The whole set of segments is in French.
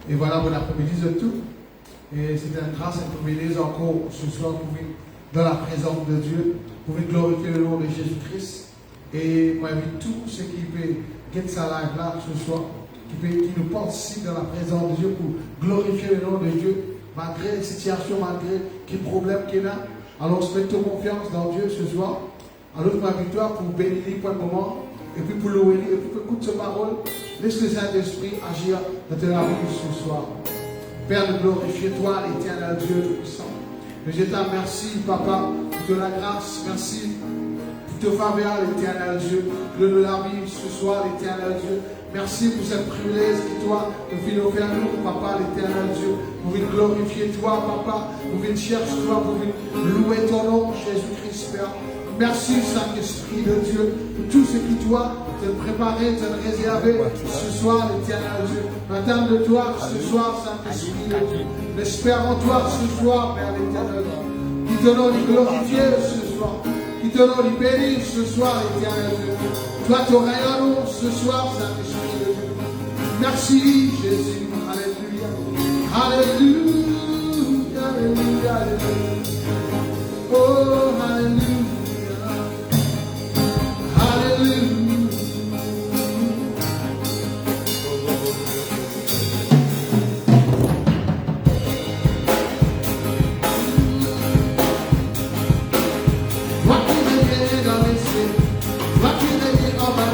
Et voilà, bon après-midi de tout. Et c'est une grâce et une privilège encore ce soir pour venir dans la présence de Dieu, pour venir glorifier le nom de Jésus-Christ. Et moi, j'invite tous ceux qui peuvent get sa live là ce soir, qui nous participent dans la présence de Dieu pour glorifier le nom de Dieu, malgré les situations, malgré les problèmes qu'il y a. Alors, se mettez confiance dans Dieu ce soir. Alors, ma victoire pour bénir pour un moment, et puis pour louer, et puis pour écouter sa parole, laisse le Saint-Esprit agir dans ta vie ce soir. Père, de glorifier toi, l'éternel Dieu Tout-Puissant. Je te remercie, Papa, pour la grâce. Merci pour te faveur, l'éternel Dieu, de la vie ce soir, l'éternel Dieu. Merci pour cette privilège que toi, nous venons faire nous, Papa, l'éternel Dieu. Pour venir glorifier toi, Papa. Pour venir chercher toi, pour venir louer ton nom, Jésus-Christ, Père. Merci, Saint-Esprit de Dieu, pour tout ce qui, toi, te préparer, te réserver ce soir, l'éternel Dieu. Attends de toi ce soir, Saint-Esprit de Dieu. J'espère en toi ce soir, Père l'éternel Dieu. Qui te donne glorifier ce soir. Qui te donne bénir ce soir, l'éternel Dieu. Toi, tu rayonnes ce soir, Saint-Esprit de Dieu. Merci, Jésus. Alléluia. Alléluia. Alléluia. Alléluia. Oh, Alléluia. Hallelujah. Toi qui règnes dans les cieux, toi qui règnes en bas.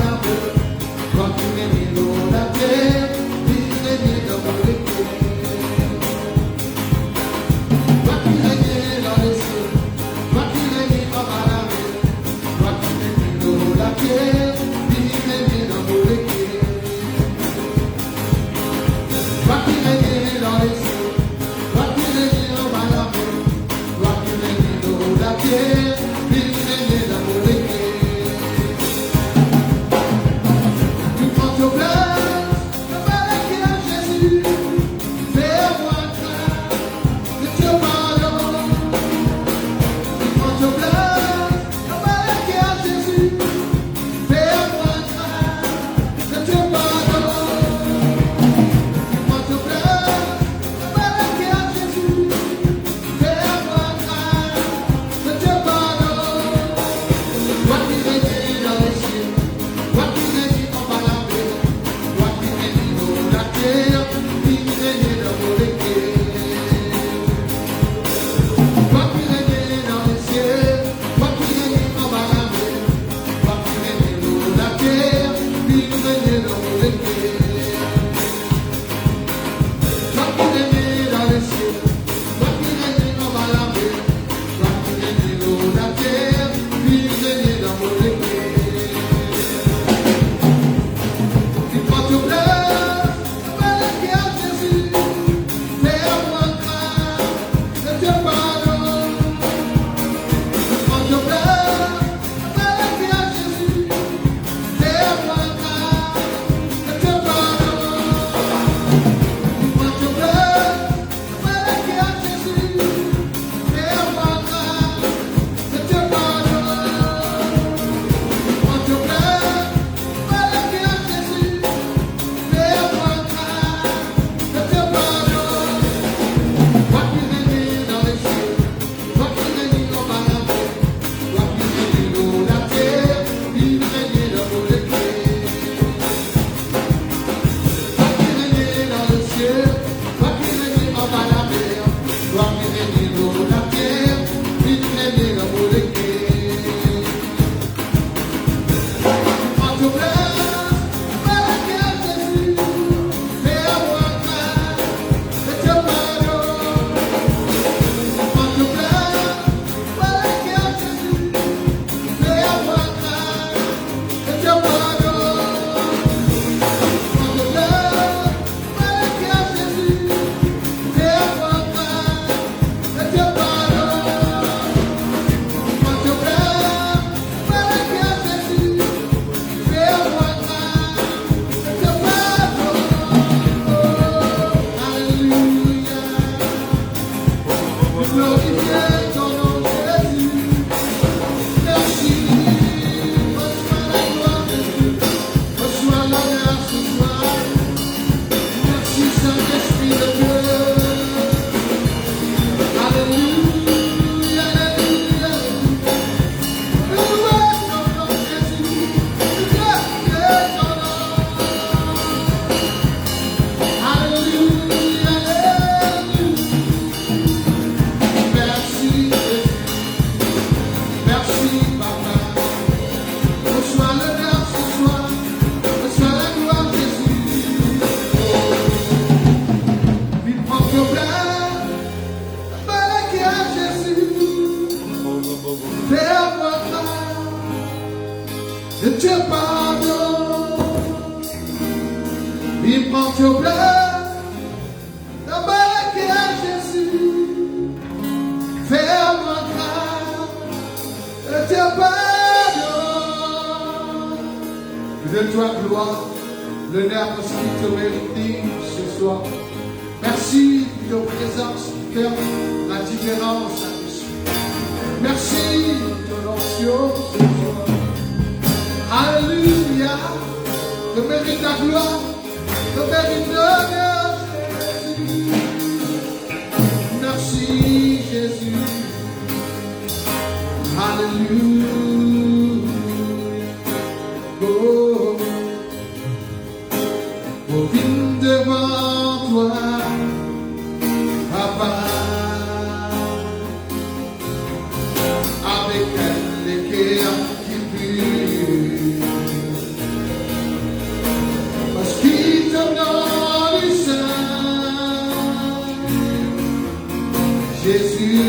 Il prend ton place, d'abord que Jésus, ferme mon cœur, et te pardonne. Donne-toi gloire, l'honneur parce qu'il te mérite ce soir. Merci de ta présence, cœur, la différence à Jésus. Merci de ton onction ce soir. Alléluia, te mérite la gloire, te mérite l'honneur, Jésus. Merci Jésus. Alléluia. Oh, oh, viens devant toi, Papa, avec les cœurs qui brûlent, parce qu'il te donne le sein, Jésus.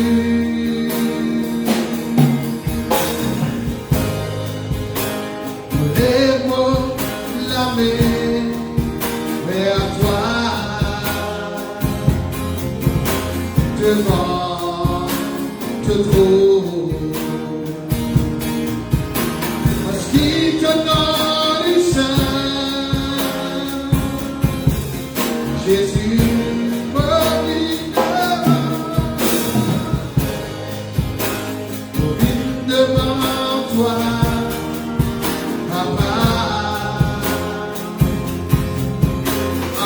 Devant te trouve, parce qu'il te donne le sein, Jésus me dit devant toi, Papa,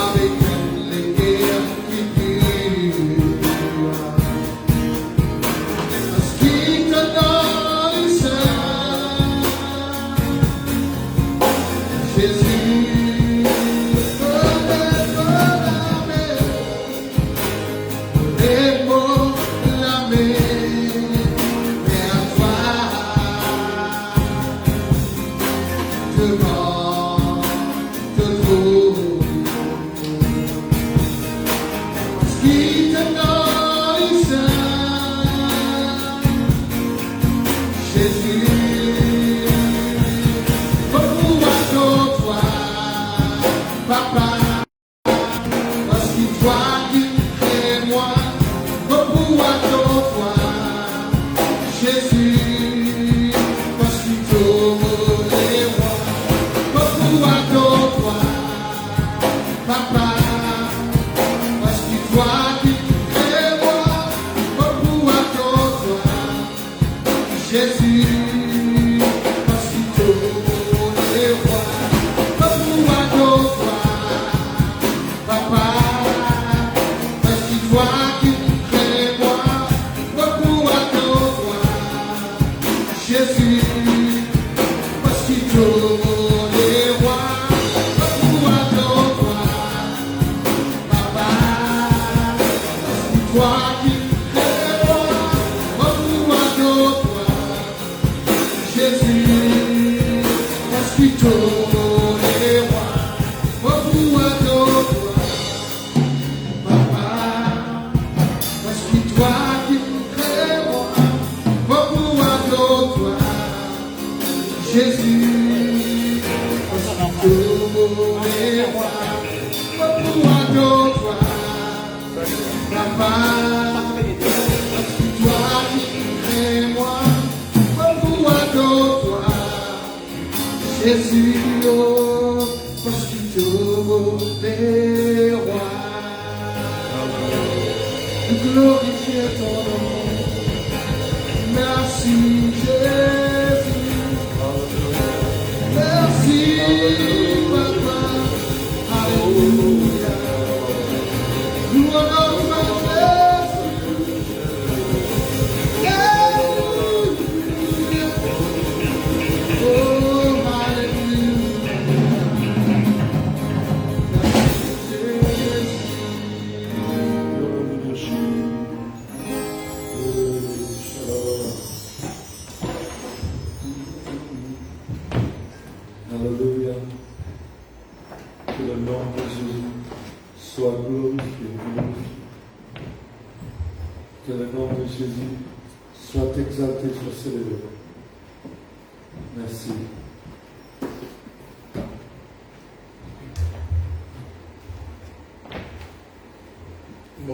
avec les guerres qui brûlent.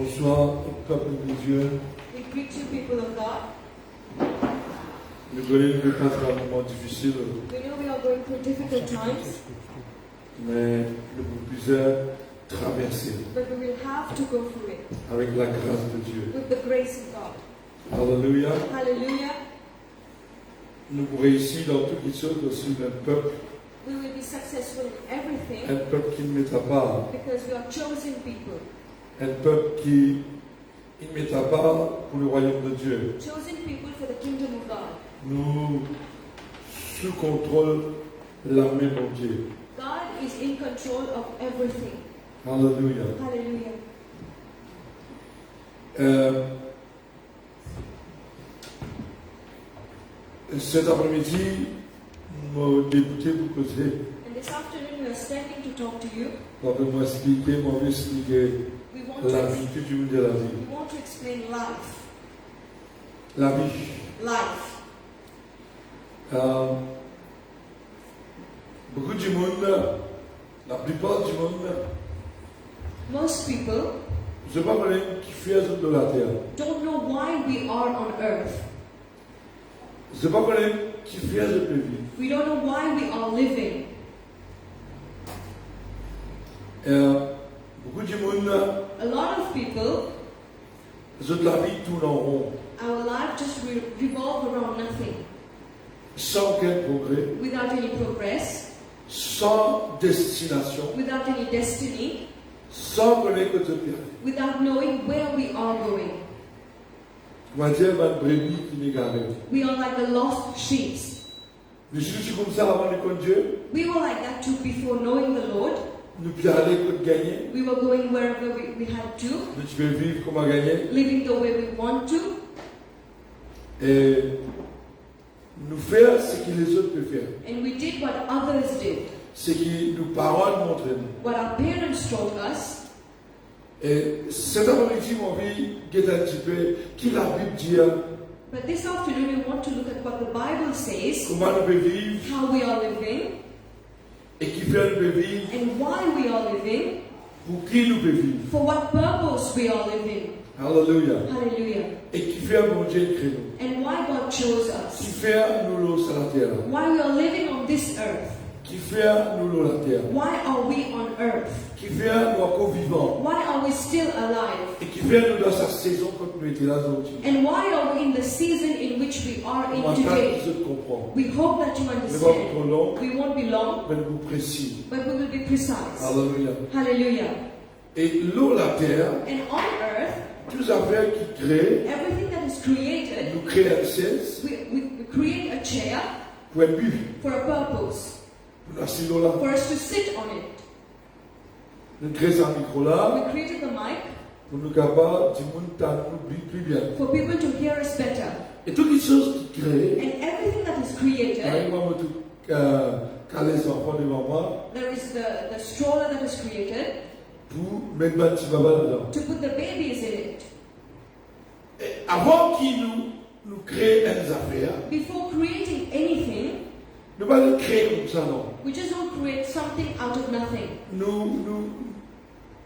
Bonsoir, peuple de Dieu. We greet you, people of God. Nous connaissons que pas un moment difficile, We know we are going through difficult times, mais nous pouvons plusieurs traverser but we will have to go through it avec la grâce de Dieu. with the grace of God. Alléluia. Hallelujah. Nous pouvons réussir dans toutes les choses aussi un peuple, We will be successful in everything un peuple qui ne mettra pas, because we are chosen people. un peuple qui ne mettra pas pour le royaume de Dieu. Chosen people for the kingdom of God. Nous sous contrôle de l'armée de Dieu. God is in control of everything. Alléluia. Hallelujah. Cet après-midi, mon député vous causer. And this afternoon we are standing to talk to you. Donc, moi expliquer, moi vais expliquer We want la to, vie, tout le monde de la vie. we want to explain life. La vie. Life. Beaucoup du monde, la plupart du monde, Most people je ne sais pas comment qui fait de la terre. don't know why we are on earth. Je ne sais pas comment qui fait de la vie. We don't know why we are living. Beaucoup du monde, A lot of people, la vie tourne en rond, our life just revolve around nothing, sans aucun progrès, without any progress, sans destination, without any destiny, sans connaître que tu es. without knowing where we are going. On va dire une brebis qui n'est garée. We are like the lost sheep. Je suis comme ça avant de connaître Dieu. We were like that too before knowing the Lord. Nous pouvons aller pour gagner. We were going wherever we had to, Nous pouvons vivre comme à gagner. living the way we want to, Et nous faire ce que les autres peuvent faire. and we did what others did, Ce que nos parents nous montrent. what our parents told us. Et cet après-midi, mon vie, est un petit peu qui la Bible dit, But this afternoon we want to look at what the Bible says, comment nous pouvons vivre how we are living, et qui fait nous pouvons vivre, and why we are living, pour qui nous pouvons vivre. for what purpose we are living. Alléluia. Hallelujah. Et qui fait mon Dieu créé nous. And why God chose Qui us. fait nous l'eau sur la terre. Why we are living on this earth. Qui fait nous l'eau la terre. Why are we on earth? Qui fait nous encore vivants. Why are we still alive? Et qui fait nous dans sa saison quand nous étions là aujourd'hui. And why are we in the season in which we are in On va today? se comprendre. We hope that you Ne pas understand. trop long, We won't be long, mais nous précis. but we will be precise. Alléluia. Hallelujah. Et l'eau, la terre, And on earth, toutes affaires qui créent, everything that is created, nous créent un sens we create a chair pour un but. for a purpose, Nous avons là. for us to sit on it. Nous créons un micro là We created the mic pour nous capables de nous plus bien. for people to hear us better. Et toutes les choses qui créent, And everything that is created, moi, quand les enfants devant moi, there is the stroller that is created pour mettre un petit baba dedans. to put the babies in it. Et avant qu'ils nous créent des affaires, Before creating anything, nous ne pas les créer comme ça, non. we just don't create something out of nothing.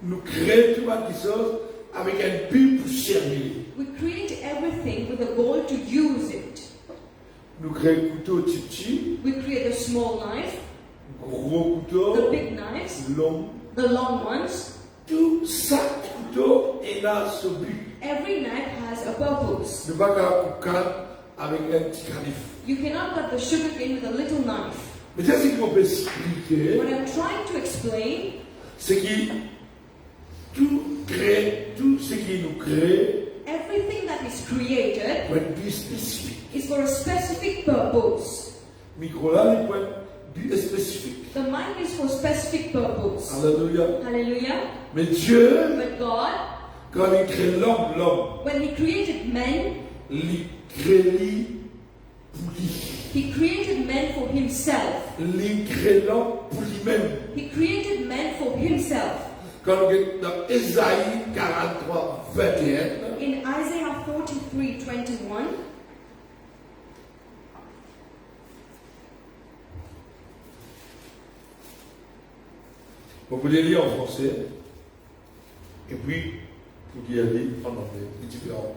Nous créons tout quelque chose avec un but pour servir. We create everything with a goal to use it. Nous créons un couteau petit, We create the small knife, gros the couteau, big knives, long. the long ones. Tout ça, couteau est là ce but. Every knife has a purpose. Ne pas qu'à avec un petit canif. You cannot cut the sugar cane with a little knife. Mais c'est ce qu'on peut expliquer, What I'm trying to explain, c'est que tout ce qui nous crée everything that is created pour un but spécifique. is for a specific purpose. Micro là, il faut un but spécifique. The mind is for specific purpose. Alléluia. Hallelujah. Mais Dieu, But God, quand il crée l'homme, when He created men, il crée lui pour lui. He created men for Himself. Il crée l'homme pour lui-même. He created men for Himself. Quand on est dans Ésaïe 43, 21, In Isaiah 43:21, vous pouvez lire en français, et puis pour qu'il y ait en anglais, c'est différent.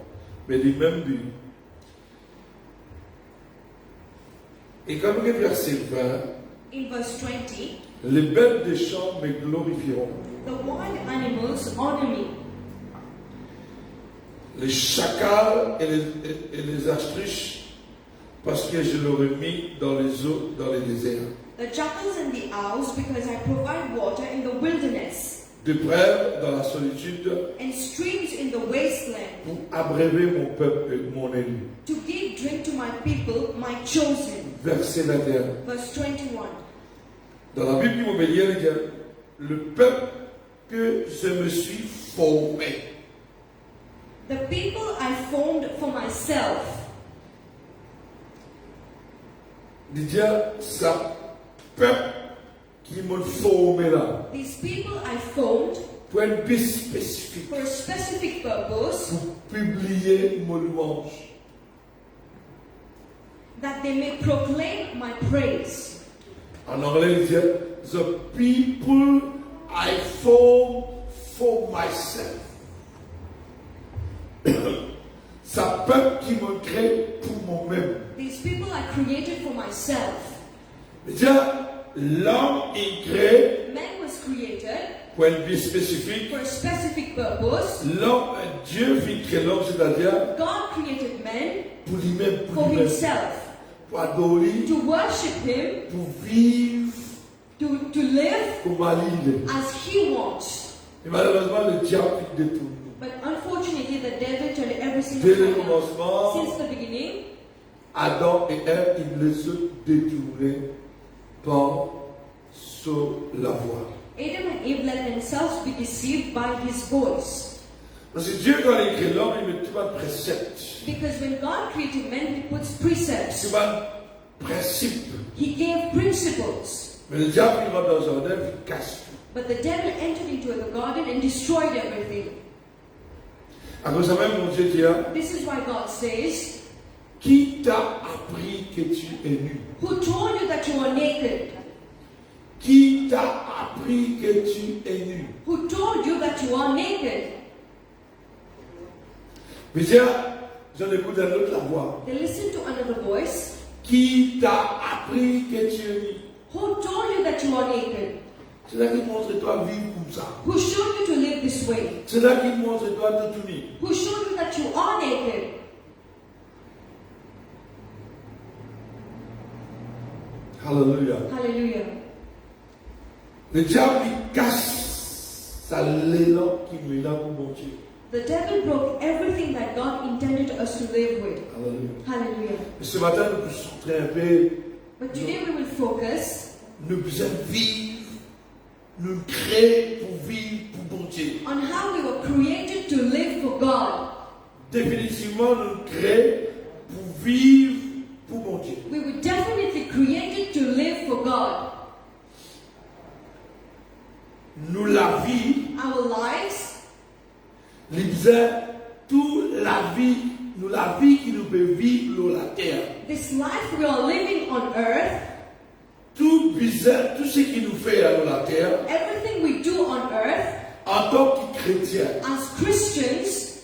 Mais les mêmes buts. Et comme le verset 20, In verse 20, les bêtes des champs me glorifieront. the wild animals honor me. Les chacals et les astruches, parce que je leur ai mis dans les eaux, dans les déserts. The jackals and the owls, because I provide water in the wilderness, Des brèves dans la solitude, and streams in the wasteland, pour abreuver mon peuple et mon élu. to give drink to my people, my chosen. Verset 21. Verse 21. Dans la Bible immobilière, il dit le peuple que je me suis formé. The people I formed for myself. Il dit ça, peuple qui m'a formé là, These people I formed pour un but spécifique, for a specific purpose, pour publier mon louange. that they may proclaim my praise. En anglais, il dit the people I formed for myself. Ça peuple qui me crée pour moi-même. These people I created for myself. Il dit l'homme est créé Man was created pour un but spécifique. for a specific purpose. L'homme, Dieu vit créer l'homme, c'est-à-dire God created man pour lui-même, for himself, pour adorer, to worship him, pour vivre to live comme il est. as he wants. Et malheureusement, le diable détourne. But unfortunately, the devil turned every Dès single le time. commencement, Since the beginning, Adam et Ève, ils les ont détournés par la voix. Adam and Eve let themselves be deceived by his voice. Parce que Dieu, quand il crée l'homme, il met tout un précepte, Because when God created man, he puts precepts. tout un principe. He gave principles. Mais le diable, il va dans un jardin, il casse tout. But the devil entered into the garden and destroyed everything. À cause de ça même, mon Dieu dit, This is why God says, qui t'a appris que tu es nu? who told you that you are naked? Qui t'a appris que tu es nu? Who told you that you are naked? Mais tiens, j'en écoute un autre la voix. They listen to another voice. Qui t'a appris que tu es nu? Who told you that you are naked? C'est là qu'il montre toi vivre comme ça. Who showed you to live this way? C'est là qu'il montre toi de tout nu. Who showed you that you are naked? Hallelujah. Hallelujah. Le diable il casse ça l'élan qui me l'a pour mon Dieu. The devil broke everything that God intended us to live with. Hallelujah. Hallelujah. Mais ce matin, nous nous centrer un peu. But today we will focus Nous besoin vivre, nous créer pour vivre pour mon Dieu. on how we were created to live for God. Définitivement, nous créer pour vivre pour mon Dieu. We were definitely created to live for God. Nous la vie, Our lives, les besoins, toute la vie, nous la vie qui nous peut vivre sur la terre. this life we are living on earth, Tout besoin, tout ce qui nous fait sur la terre, everything we do on earth en tant que chrétien, as Christians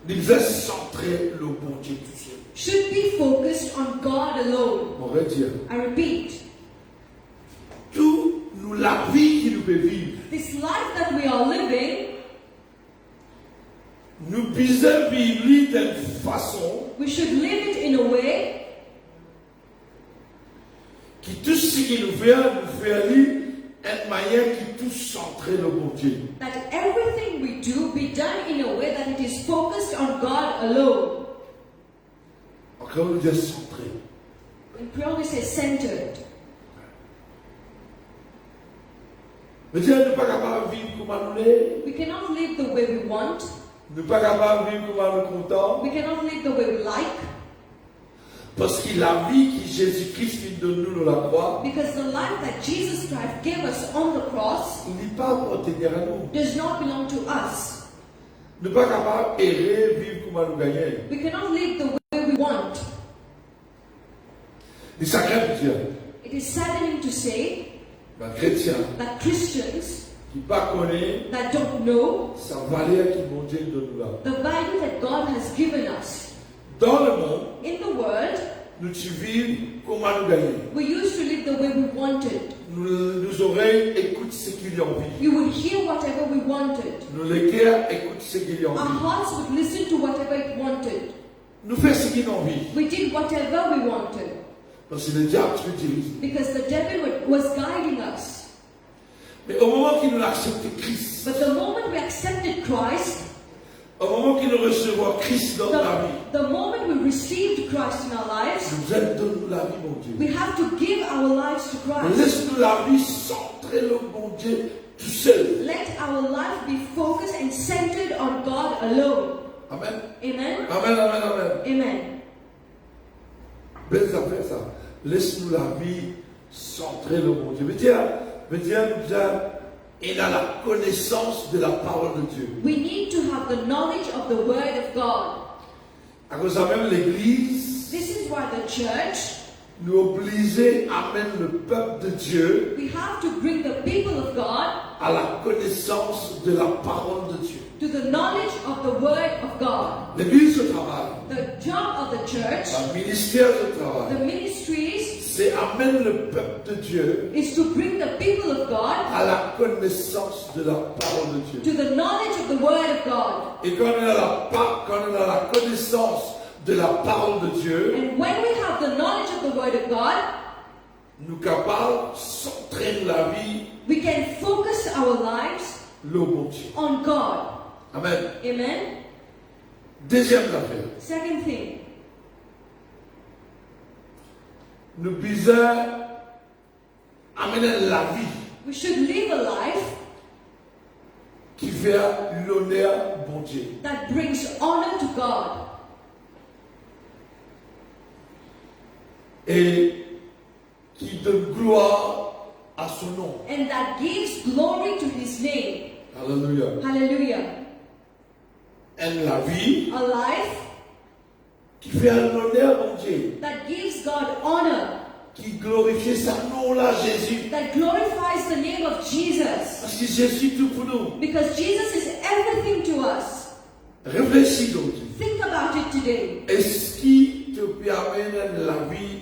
nous besoin centrer le bon Dieu tout seul. should be focused on God alone. On va dire, I repeat, tout nous la vie qui nous peut vivre, this life that we are living, nous besoin vivre d'une façon we should live it in a way qui tout ce qui nous fait aller une manière qui tout centrer le bon Dieu. that everything we do be done in a way that it is focused on God alone. Encore nous dire centré. In prayer we say centered. Mais Dieu n'est pas capable de vivre comme nous l'est, We cannot live the way we want. n'est pas capable de vivre comme nous content, We cannot live the way we like. parce que la vie que Jésus-Christ nous donne dans la croix, Because the life that Jesus Christ gave us on the cross il n'est pas appartenir à nous. does not belong to us. N'est pas capable d'errer, vivre comme nous gagner. We cannot live the way we want. Les sacrés pour Dieu, It is saddening to say les chrétiens, that Christians, qui pas connaît that don't know sa valeur qui mon Dieu donne là. the value that God has given us. Dans le monde, In the world, nous vivons comment nous gagner. we used to live the way we wanted. Nos oreilles écoutent ce qu'il y a envie. We would hear whatever we wanted. Nos cœurs écoutent ce qu'il y a Our envie. hearts would listen to whatever it wanted. Nous faisons ce qu'il y a envie. We did whatever we wanted Parce que le diable te dirige. because the devil was guiding us. Mais au moment qu'il nous accepte Christ, But the moment we accepted Christ, au moment qu'il nous recevons Christ dans la vie, the moment we received Christ in our lives, nous aide donne-nous la vie, mon Dieu. we have to give our lives to Christ. Laisse-nous la vie centrer le bon Dieu tout seul. Let our life be focused and centered on God alone. Amen. Amen. Amen, amen, amen. Amen. Belles affaires ça. Laisse-nous la vie centrer le bon Dieu. Veut dire, il a la connaissance de la parole de Dieu. We need to have the knowledge of the Word of God. À cause de ça même l'Église This is why the church, nous oblige à amener le peuple de Dieu we have to bring the people of God à la connaissance de la parole de Dieu. to the knowledge of the Word of God. L'Église au travail, The job of the church, le ministère du the travail, ministries, c'est amener le peuple de Dieu is to bring the people of God à la connaissance de la parole de Dieu. to the knowledge of the Word of God. Et quand on a la connaissance de la parole de Dieu, And when we have the knowledge of the Word of God, nous capables s'entraîner la vie we can focus our lives le bon Dieu. on God. Amen. Amen. Deuxième affaire. Second thing, Nous bisons amener la vie we should live a life qui fait l'honneur bon Dieu. that brings honor to God Et qui donne gloire à son nom. and that gives glory to His name. Alléluia. Hallelujah. Et la vie A life qui fait l'honneur bon Dieu. that gives God honor, Qui glorifie sa nom là, Jésus. that glorifies the name of Jesus. Parce que Jésus tout pour nous. Because Jesus is everything to us. Réfléchis donc. Think about it today. Est-ce qui te permet la vie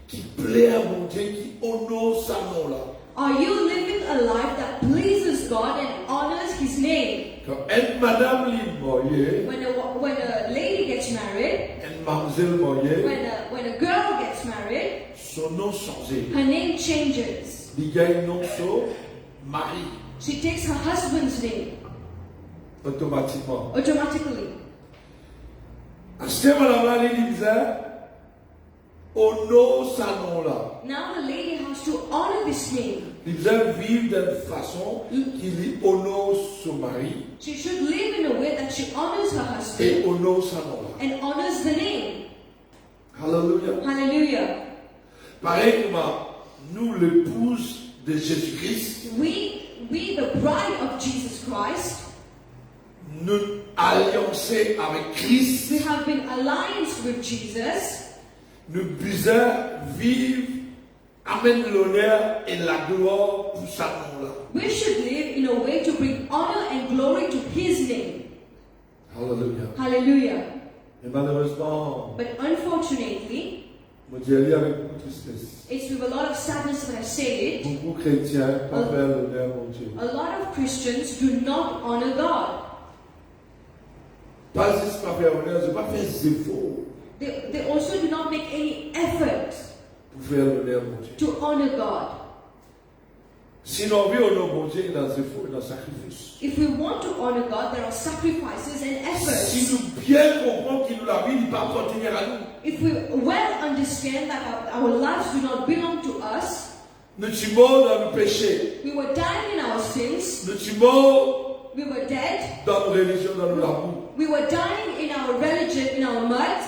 qui plaît à mon Dieu, qui honore sa nom là? Are you living a life that pleases God and honors His name? Quand une madame est mariée, When a lady gets married, une mademoiselle mariée, when a girl gets married, son nom changé. her name changes. Il gagne non son mari She takes her husband's name automatiquement. automatically. À ce moment-là, il disait, honore sa nom là. Now the lady has to honor this name. Il disait vivre d'une façon qui lui honore son mari She should live in a way that she honors her et husband honore sa nom là. and honors the name. Alléluia. Hallelujah. Pareil comme nous, l'épouse de Jésus-Christ, We the bride of Jesus Christ, nous alliancés avec Christ, we have been allianced with Jesus. nous bisons vivre, amène l'honneur et la gloire pour sa nom là. We should live in a way to bring honor and glory to His name. Alléluia. Hallelujah. Et malheureusement, But unfortunately, moi je dis avec beaucoup de tristesse. it's with a lot of sadness that I say it. Beaucoup de chrétiens pas faire l'honneur mon Dieu. A lot of Christians do not honor God. Pas juste pas faire honneur, je pas faire des efforts They also do not make any effort pour faire l'honneur mon Dieu. to honor God. Sinon, oui, on a mon Dieu dans des efforts et dans des sacrifices. If we want to honor God, there are sacrifices and efforts. Si nous bien comprenons qu'il nous la vie, il ne va pas appartenir à nous. If we well understand that our lives do not belong to us, Nous sommes morts dans le péché. we were dying in our sins, Nous sommes morts we were dead, dans nos religions, dans nos labous. we were dying in our religion, in our mud,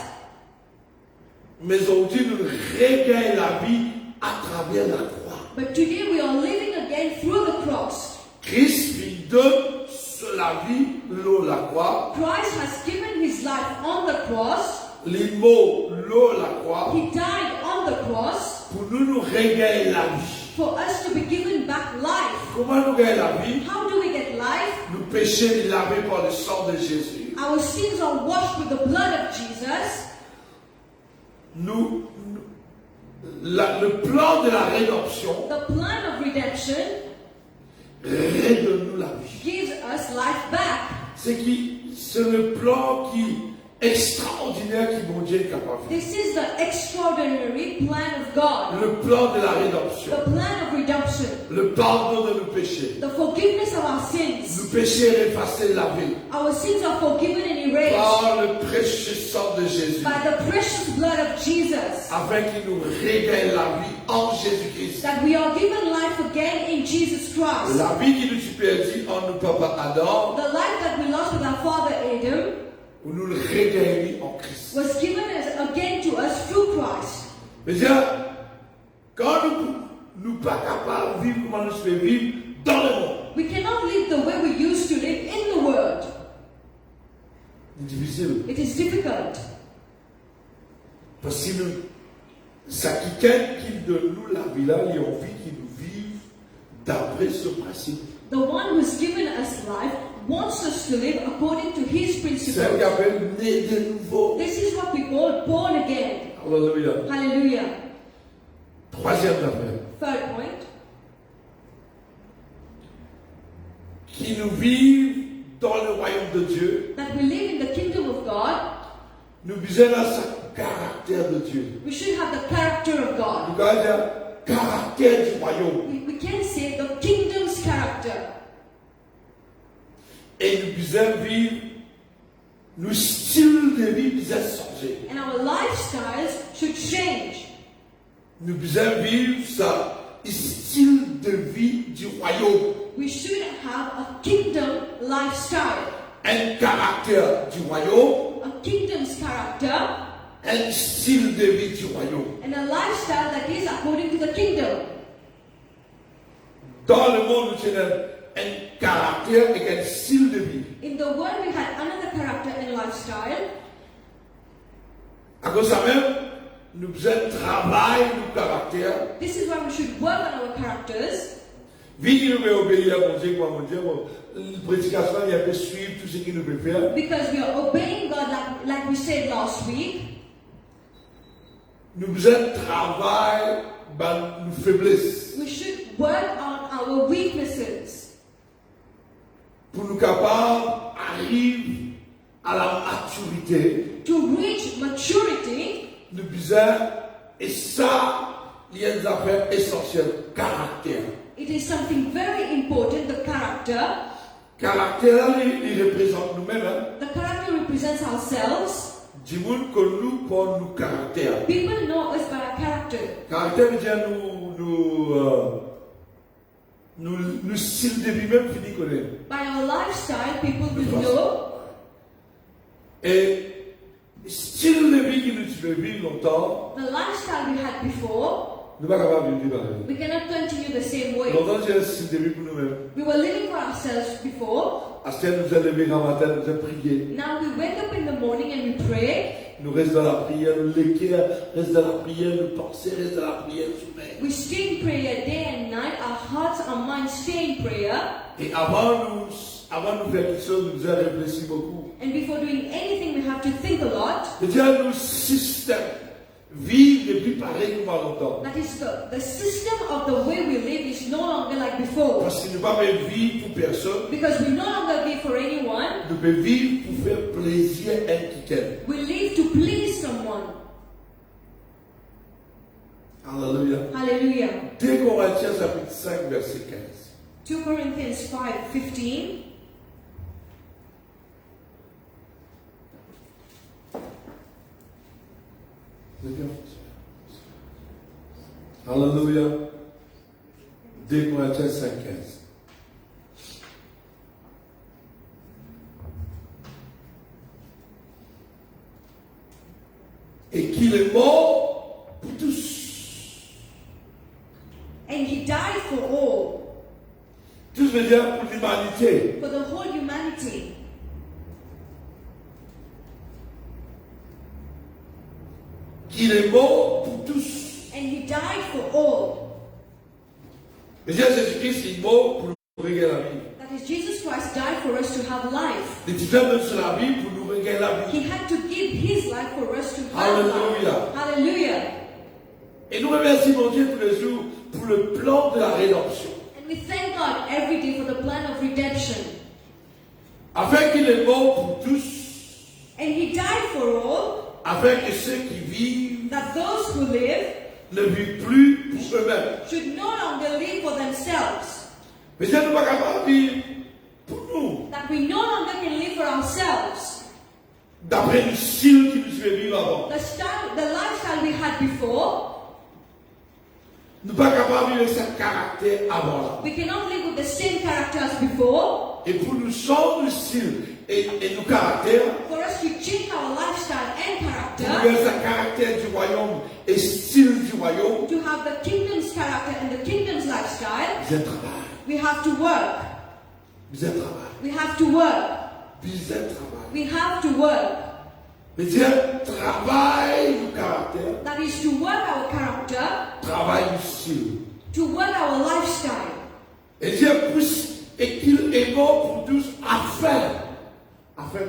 Mais aujourd'hui, nous regagnons la vie à travers la croix. but today we are living again through the cross. Christ lui donne sur la vie, l'eau, la croix. Christ has given His life on the cross. Les mots, l'eau, la croix. He died on the cross Pour nous regagner la vie. for us to be given back life. Comment nous gagnons la vie? How do we get life? Nos péchés sont lavés par le sang de Jésus. Our sins are washed with the blood of Jesus. Le plan de la rédemption The plan of redemption redonne-nous la vie. gives us life back. C'est le plan extraordinaire qui mon Dieu est capable de faire. This is the extraordinary plan of God. Le plan de la rédemption. The plan of redemption. Le pardon de nos péchés. The forgiveness of our sins. Nos péchés effacés, lavés. Our sins are forgiven and erased Par le précieux sang de Jésus. by the precious blood of Jesus. Afin qu'il nous régale la vie en Jésus-Christ. That we are given life again in Jesus Christ. La vie qui nous fut perdue en nous papa Adam, The life that we lost with our father Adam où nous le régalons en Christ. was given again to us through Christ. Mais bien, quand nous ne sommes pas capables de vivre comment nous faisons vivre dans le monde, We cannot live the way we used to live in the world. c'est difficile. It is difficult. Parce que ça qui donne nous la vie là, il a envie qu'ils nous vivent d'après ce principe. The one who's given us life wants us to live according to his C'est ce principles. qu'on appelle né de nouveau. This is what we call born again. Alléluia. Hallelujah. Troisième affaire. Third point. Qui nous vivent dans le royaume de Dieu, That we live in the kingdom of God. nous visons à ce caractère de Dieu. We should have the character of God. Nous avons le caractère du royaume. We can say the kingdom's character. Et nous visons vivre, nos styles de vie visent changer. And our lifestyles should change. Nous visons vivre ça, style de vie du royaume. We should have a kingdom lifestyle. Un caractère du royaume, A kingdom's character un style de vie du royaume. and a lifestyle that is according to the kingdom. Dans le monde, nous avons un caractère et un style de vie. In the world, we had another character and lifestyle. À cause de ça même, nous faisons travailler nos caractères. This is why we should work on our characters. Vu qu'il nous veut obéir à mon Dieu, la prédication, il y a suivre tout ce qu'il nous veut faire. Because we are obeying God like we said last week. Nous faisons travailler nos faiblesses. We should work on our weaknesses. Pour nous capables d'arriver à la maturité. To reach maturity, Nous besoin, et ça, il y a des affaires essentielles, caractère. it is something very important, the character. Caractère, il représente nous-mêmes. Hein? The character represents ourselves. Du monde que nous pour nos caractères. People know us by our character. Caractère veut dire nous style de vie même fini connaître. By our lifestyle, people will know. Et style de vie que nous devons vivre longtemps, The lifestyle we had before, nous ne sommes pas capables de vivre pareil. we cannot continue the same way. Longtemps, c'est un style de vie pour nous-mêmes. We were living for ourselves before. À ce nous allons lever un matin, nous allons prier. Now we wake up in the morning and we pray. Nous restons dans la prière, nous l'équerre, restons dans la prière, nous pensons, restons dans la prière, sommeil. We stay in prayer day and night. Our hearts, our minds stay in prayer. Et avant de faire quelque chose, nous devons réfléchir beaucoup. And before doing anything, we have to think a lot. C'est-à-dire, nos systèmes vivent ne plus pareil comme à longtemps. That is, the system of the way we live is no longer like before. Parce que nous ne pouvons pas vivre pour personne, Because we no longer live for anyone. nous pouvons vivre pour faire plaisir à quelqu'un. We live to please someone. Alléluia. Hallelujah. 2 Corinthiens chapitre 5, verset 15. 2 Corinthians 5:15. Alléluia. 2 Corinthiens 5, 15. Et qu'il est mort pour tous. And he died for all, Tous veut dire pour l'humanité. for the whole humanity. Qu'il est mort pour tous. And he died for all. Mais Jésus-Christ est mort pour nous régler la vie. That is, Jesus Christ died for us to have life. Il est même sur la vie pour nous régler la He vie. had to give His life for us to have Hallelujah. life. Hallelujah. Et nous remercions mon Dieu tous les jours pour le plan de la rédemption. And we thank God every day for the plan of redemption. Afin qu'il est mort pour tous, And He died for all, afin que ceux qui vivent that those who live ne vivent plus pour eux-mêmes. should no longer live for themselves. Mais Dieu n'est pas capable de vivre pour nous, That we no longer can live for ourselves. d'après le style qui nous fait vivre avant. The lifestyle we had before, Nous ne sommes pas capables de vivre avec ce caractère avant là. we cannot live with the same character as before. Et pour nous changer le style et nos caractères, For us to change our lifestyle and pour character, vivre ce caractère du royaume et style du royaume, to have the kingdom's character and the kingdom's lifestyle, vous êtes travail. we have to work. Vous êtes travail. We have to work. Vous êtes travail. We have to work. Mais Dieu travaille le caractère, That is to work our character, travaille le style. to work our lifestyle. Et Dieu pousse et qu'il est mort pour tous afin,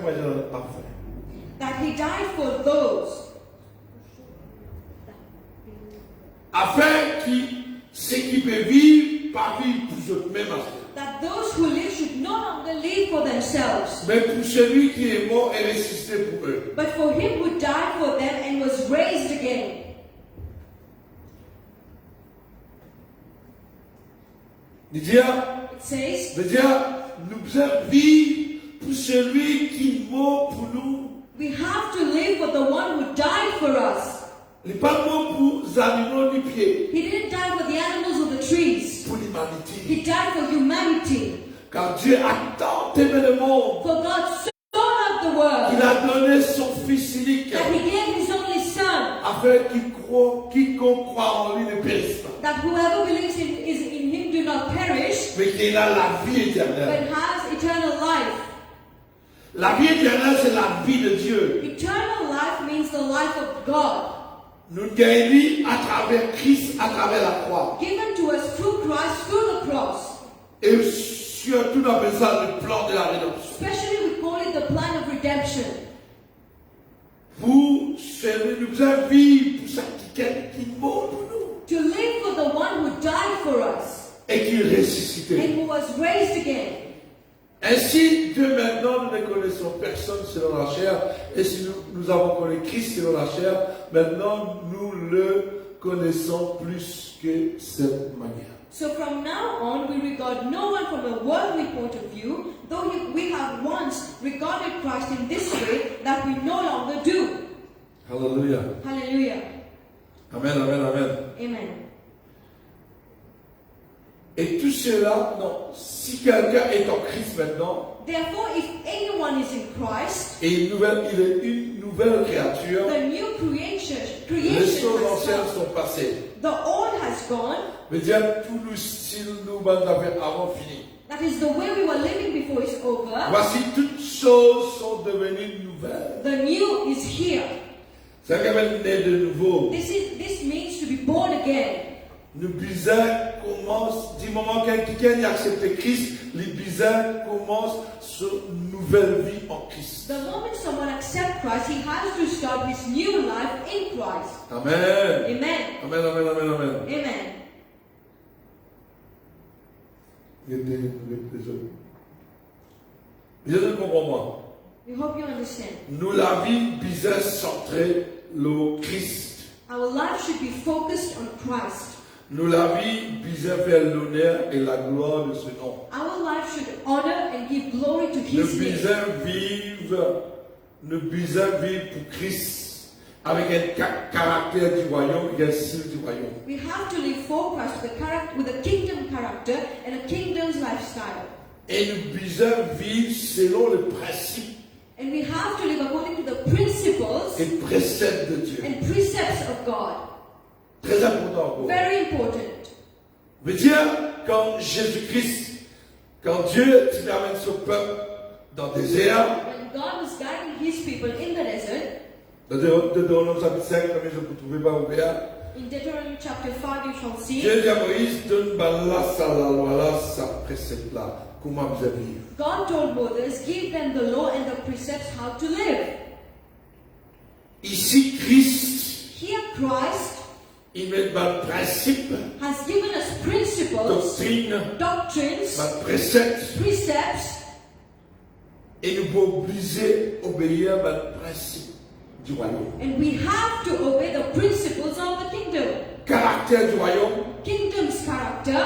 moi je dis afin, That He died for those. afin que ceux qui peuvent vivre, pas vivre pour eux-mêmes, That those who live should no longer live for themselves, mais pour celui qui est mort et ressuscité pour eux. but for Him who died for them and was raised again. Il dit, It says, nous devons vivre pour celui qui est mort pour nous. we have to live for the one who died for us. Il n'est pas mort pour les animaux ni pieds, He didn't die for the animals or the trees. pour l'humanité. He died for humanity. Car Dieu a tant aimé le monde For God so loved the world qu'il a donné son Fils unique that He gave His only Son, afin quiconque croit en lui ne périsse pas, that whoever believes in Him do not perish, mais qu'il a la vie éternelle. but has eternal life. La vie éternelle, c'est la vie de Dieu. Eternal life means the life of God, Nous gagnons à travers Christ, à travers la croix. given to us through Christ, through the cross. Et surtout, on appelle ça le plan de la rédemption. Especially we call it the plan of redemption. Pour celui nous devons vivre pour ça qui est mort pour nous To live for the one who died for us et qui est ressuscité. and who was raised again. Ainsi, Dieu maintenant, nous ne connaissons personne selon la chair, et si nous avons connu Christ selon la chair, maintenant nous le connaissons plus que cette manière. So from now on, we regard no one from a worldly point of view, though we have once regarded Christ in this way, that we no longer do. Hallelujah. Hallelujah. Amen, amen, amen. Amen. Et tout cela, non, si quelqu'un est en Christ maintenant, Therefore, if anyone is in Christ, et il est une nouvelle créature, the new creation les choses has anciennes come. sont passées. The old has gone. Mais dire tout le style nous avait avant fini. That is the way we were living before is over. Voici toutes choses sont devenues nouvelles. The new is here. C'est quand même né de nouveau. This means to be born again. Le bizarre commence, du moment qu'un quelqu'un a accepté Christ, le bizarre commence sur une nouvelle vie en Christ. The moment someone accepts Christ, he has to start his new life in Christ. Amen. Amen. Amen, amen, amen, amen. Amen. Je ne comprends pas. We hope you understand. Nous, la vie bizarre centrée le Christ. Our life should be focused on Christ. Nous, la vie bizarre faire l'honneur et la gloire de ce nom. Our life should honor and give glory to Le His name. bizarre vivre pour Christ avec un caractère du royaume et un style du royaume. We have to live for Christ with a kingdom character and a kingdom's lifestyle. Et le bizarre vivre selon le principe And we have to live according to the principles et préceptes de Dieu. and precepts of God. Très important pour vous. Very important. Mais dire, quand Jésus-Christ, quand Dieu amène son peuple dans le désert, When God was guiding His people in the desert, dans Deutéronome chapitre 5, comme je ne vous trouvez pas ouvert, In Deuteronomy chapter 5, you shall see. Dieu dit à Moïse, donne là, ça, la loi là, ça, précepte là. Comment vous avez vivre? God told Moses, give them the law and the precepts how to live. Ici, Christ, Here Christ il met le principe, has given us principles, doctrine, doctrines, le précepte, precepts, et nous pouvons obliger à obéir au principe du royaume. and we have to obey the principles of the kingdom. Caractère du royaume, Kingdom's character,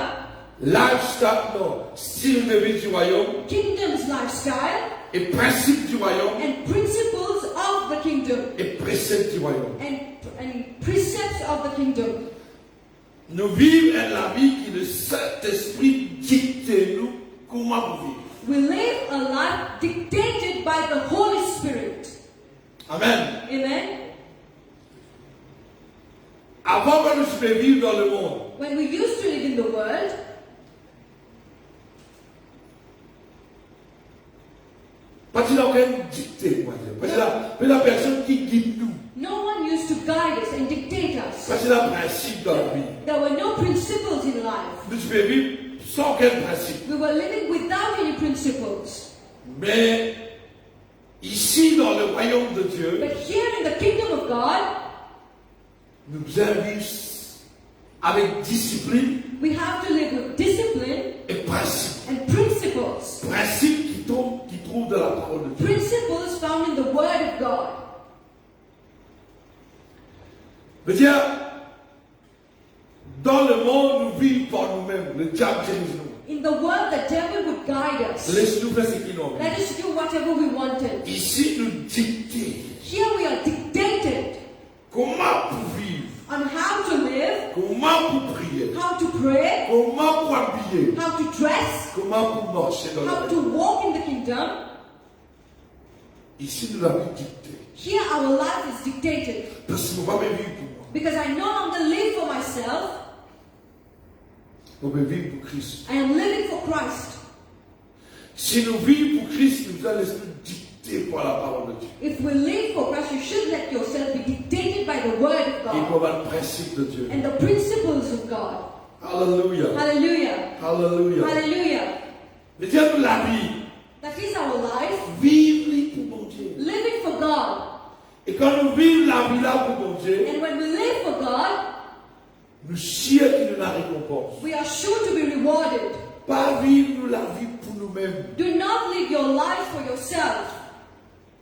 lifestyle, non, style de vie du royaume, kingdom's lifestyle, et principe du royaume, and principles of the kingdom, et précepte du royaume. and precepts of the kingdom. Nous vivons la vie qui le Saint-Esprit dicte nous comment nous vivre. We live a life dictated by the Holy Spirit. Amen. Amen. Avant que nous puissions vivre dans le monde, When we used to live in the world, parce qu'il a aucun dicté, moi. Parce que la personne qui guide nous, no one used to guide us and dictate us. parce qu'il a un principe dans la vie. There were no principles in life. Nous pouvons vivre sans aucun principe. We were living without any principles. Mais ici, dans le royaume de Dieu, But here in the kingdom of God, nous devons vivre avec discipline we have to live with discipline et principe. and principles. Principe qui trouve de la parole de Dieu. Principles found in the Word of God. Je veux dire, dans le monde, nous vivons par nous-mêmes. Le diable dirige nous. In the world, the devil would guide us. Laisse-nous faire ce qu'il nous Let us do whatever we wanted. Ici, nous dicter Here we are dictated comment pour vivre, on how to live, comment pour prier, how to pray, comment pour habiller, how to dress, comment pour marcher dans how le to monde. walk in the kingdom. Ici, nous l'avons dicté. Here our life is dictated. Parce que nous ne pouvons pas vivre pour moi. Because I no longer live for myself, Nous pouvons vivre pour Christ. I am living for Christ. Si nous vivons pour Christ, nous allons laisser nous dicter par la parole de Dieu. If we live for Christ, you should let yourself be dictated by the Word of Et God pour le principe de Dieu. and the principles of God. Alléluia. Hallelujah. Alléluia. Hallelujah. Mais Dieu nous la vie. That is our life, Vivre pour mon Dieu. living for God. Et quand nous vivons la vie là pour mon Dieu, And when we live for God, nous sûrs qu'il nous la récompense. we are sure to be rewarded. Pas vivre la vie pour nous-mêmes. Do not live your life for yourself.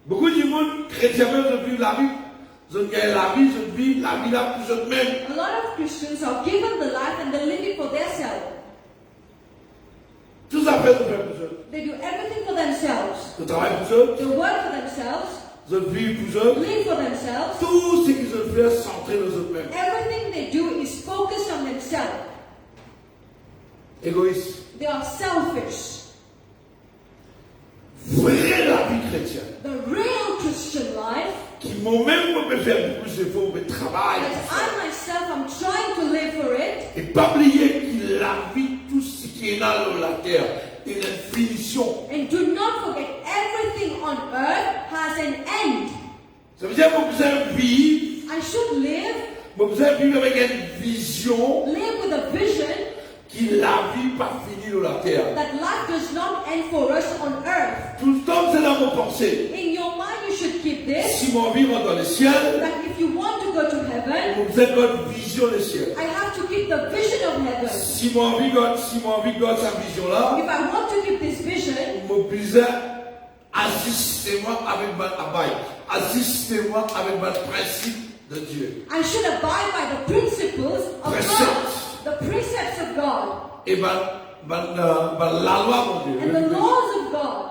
Beaucoup de monde chrétien veulent vivre la vie. Ils gagnent la vie, ils vivent la vie là pour eux-mêmes. A lot of Christians are given the life and they live it for themselves. Tout ça fait pour eux. They do everything for themselves. Ils travaillent pour eux, They work for themselves, ils vivent pour eux. live for themselves. Tout ce qu'ils ont fait est centré dans eux-mêmes. Everything they do is focused on themselves. Égoïste. They are selfish. Vraie la vie chrétienne. The real Christian life, Qui moi-même peut faire beaucoup d'efforts, de travail. as I myself am trying to live for it, Et pas oublier qu'il a vu tout ce qui est là sur la terre. Il a une finition. and do not forget everything on earth has an end. Ça veut dire que vous avez vivre, I should live vous avez vivre avec une vision with a vision qui la vie pas finie sur la terre. that life does not end for us on earth. Tout le temps, c'est dans vos pensées. In your mind, you should keep this, Si mon vie va dans le ciel, that if you want to go to heaven, vous avez votre vision du ciel. I have to keep the vision of heaven. Si mon vie garde sa vision là, If I want to keep this vision, vous pouvez assistez-moi avec votre abeille. Assistez-moi avec votre principe de Dieu. I should abide by the principles of Precepts. God, the precepts of God, Et la loi, mon Dieu. and the laws of God.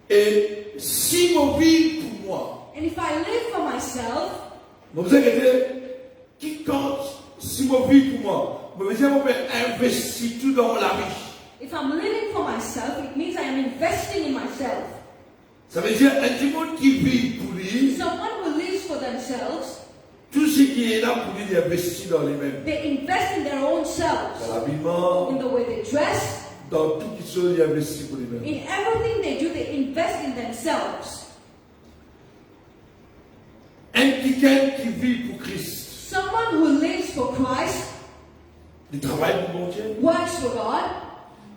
Et si mon vie pour moi, And if I live for myself, vous inquiétez, qui compte si mon vie pour moi, vous dire que je investir tout dans la vie. if I'm living for myself, it means I am investing in myself. Ça veut dire un petit monde qui vit pour lui, Someone who lives for themselves, tout ce qui est là pour lui, il investit dans lui-même. they invest in their own Dans selves, l'habillement, in the way they dress, dans tout ce qu'il investit pour lui-même. in everything they do, they invest in themselves. Quelqu'un qui vit pour Christ. Someone who lives for Christ, Il travaille pour mon Dieu. works for God.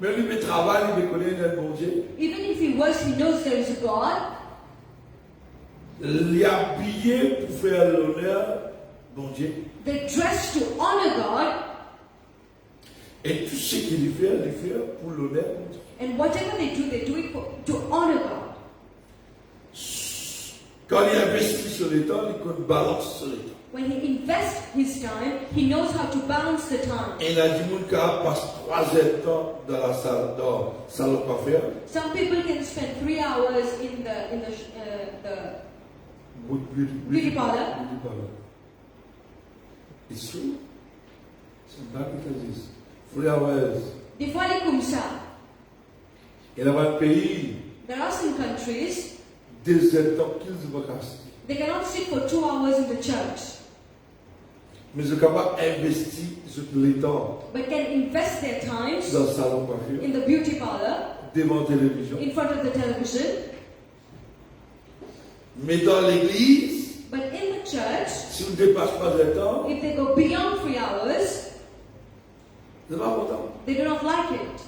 Mais lui, il travaille, il connaît le bon Dieu. Even if he works, he knows there is a God. Il est habillé pour faire l'honneur, bon Dieu. They dress to honor God. Et tout ce qu'il fait pour l'honneur, bon Dieu. And whatever they do it to honor God. Quand il investit sur les temps, il connaît balance sur les temps. When he invests his time, he knows how to balance the time. Et il a dit, mon gars passe 3 heures de temps dans la salle de coiffeur. Some people can spend 3 hours in the beauty parlor. It's true. Somebody does this. 3 hours. Des fois, les comme ça. Et dans un pays, There are some countries, 2 heures de temps, 15 vacances. they cannot sit for 2 hours in the church, Mais ils sont capables d'investir sur les temps but can invest their times dans le salon de coiffure, in the beauty parlor, devant la télévision. in front of the television. Mais dans l'église, But in the church, si on ne dépasse pas le temps, if they go beyond 3 hours, c'est pas content. they do not like it.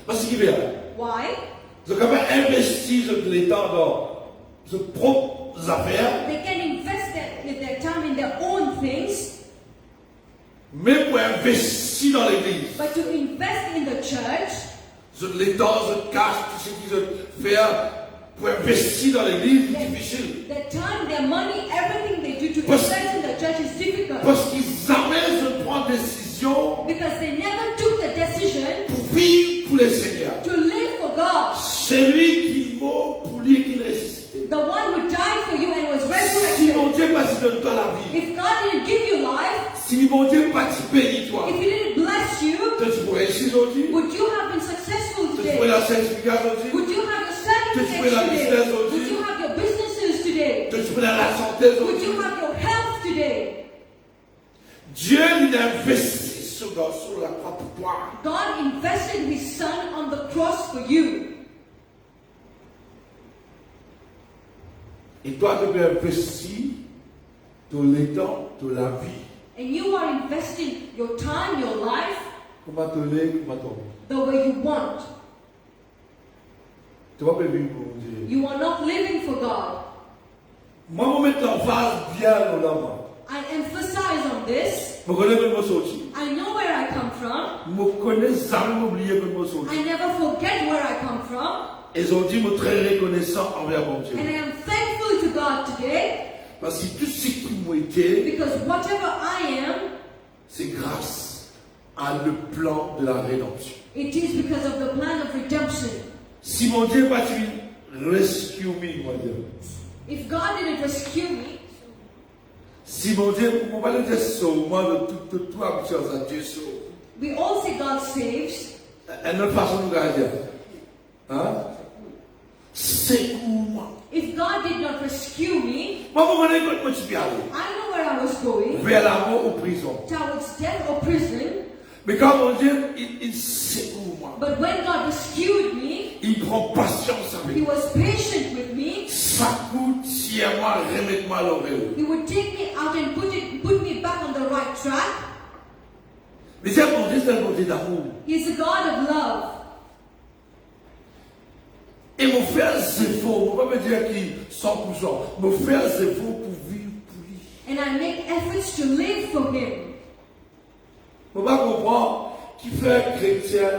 Parce qu'il y a, Why? ils sont capables d'investir sur les temps dans leurs propres affaires, They can invest their time in their own things, mais pour investir dans l'église. but to invest in the church, Sur les temps, je cache tout ce qu'ils ont fait pour investir dans l'église, c'est difficile. their time, their money, everything they do to Parce- invest in the church is difficult. Parce qu'ils jamais ne prennent décision Because they never took the decision pour vivre pour le Seigneur. to live for God. Celui qui vaut pour lui qui ressuscité. The one who died for you and was Si mon resurrected. Dieu pas te donne toi la vie, If God didn't give you life, si mon Dieu pas te bénit toi, if He didn't bless you, toi tu pourrais réussir aujourd'hui, would you have been successful toi tu pourrais today? la certificat aujourd'hui, Would you have your Tu peux la certificates business today? aujourd'hui. Would you have your businesses today? toi tu pourrais la santé Would aujourd'hui. you have your health today? Dieu il a investi sur la croix pour toi. God invested His Son on the cross for you. Et toi tu peux investir tout le temps, toute la vie. And you are investing your time, your life, Comment te lever, comment tomber. the way you want. Tu vas pas vivre pour Dieu. You are not living for God. Moi, je mets en face bien dans la main. I emphasize on this. Je connais même mon sorti. I know where I come from. Je connais jamais oublier que mon sorti. I never forget where I come from. Et aujourd'hui, je suis très reconnaissant envers mon Dieu. And I am thankful to God today Parce que tout ce qui m'a été, because whatever I am, c'est grâce à le plan de la rédemption. it is because of the plan of redemption. Si mon Dieu va rescue me, moi Dieu. If God didn't rescue me, Si mon Dieu, on va le dire sauve-moi de toute chose à Dieu sauve. we all say God saves. Une autre façon de dire, hein? Secours-moi. If God did not rescue me, Moi, je connais quand je suis allé. I know where I was going, Vers la mort ou prison. towards death or prison. Mais quand mon Dieu, il secours-moi. But when God rescued me, Il prend patience avec He moi. was patient with me. Ça coûte, tiens-moi, remets-moi l'oreille. He would take me out and put me back on the right track. Mais c'est un bon Dieu d'amour. He's a God of love. Et mon frère, c'est faux. On va me dire qu'il 100%. Mon frère, c'est faux pour vivre pour lui. And I make efforts to live for Him. On va comprendre qu'il fait un chrétien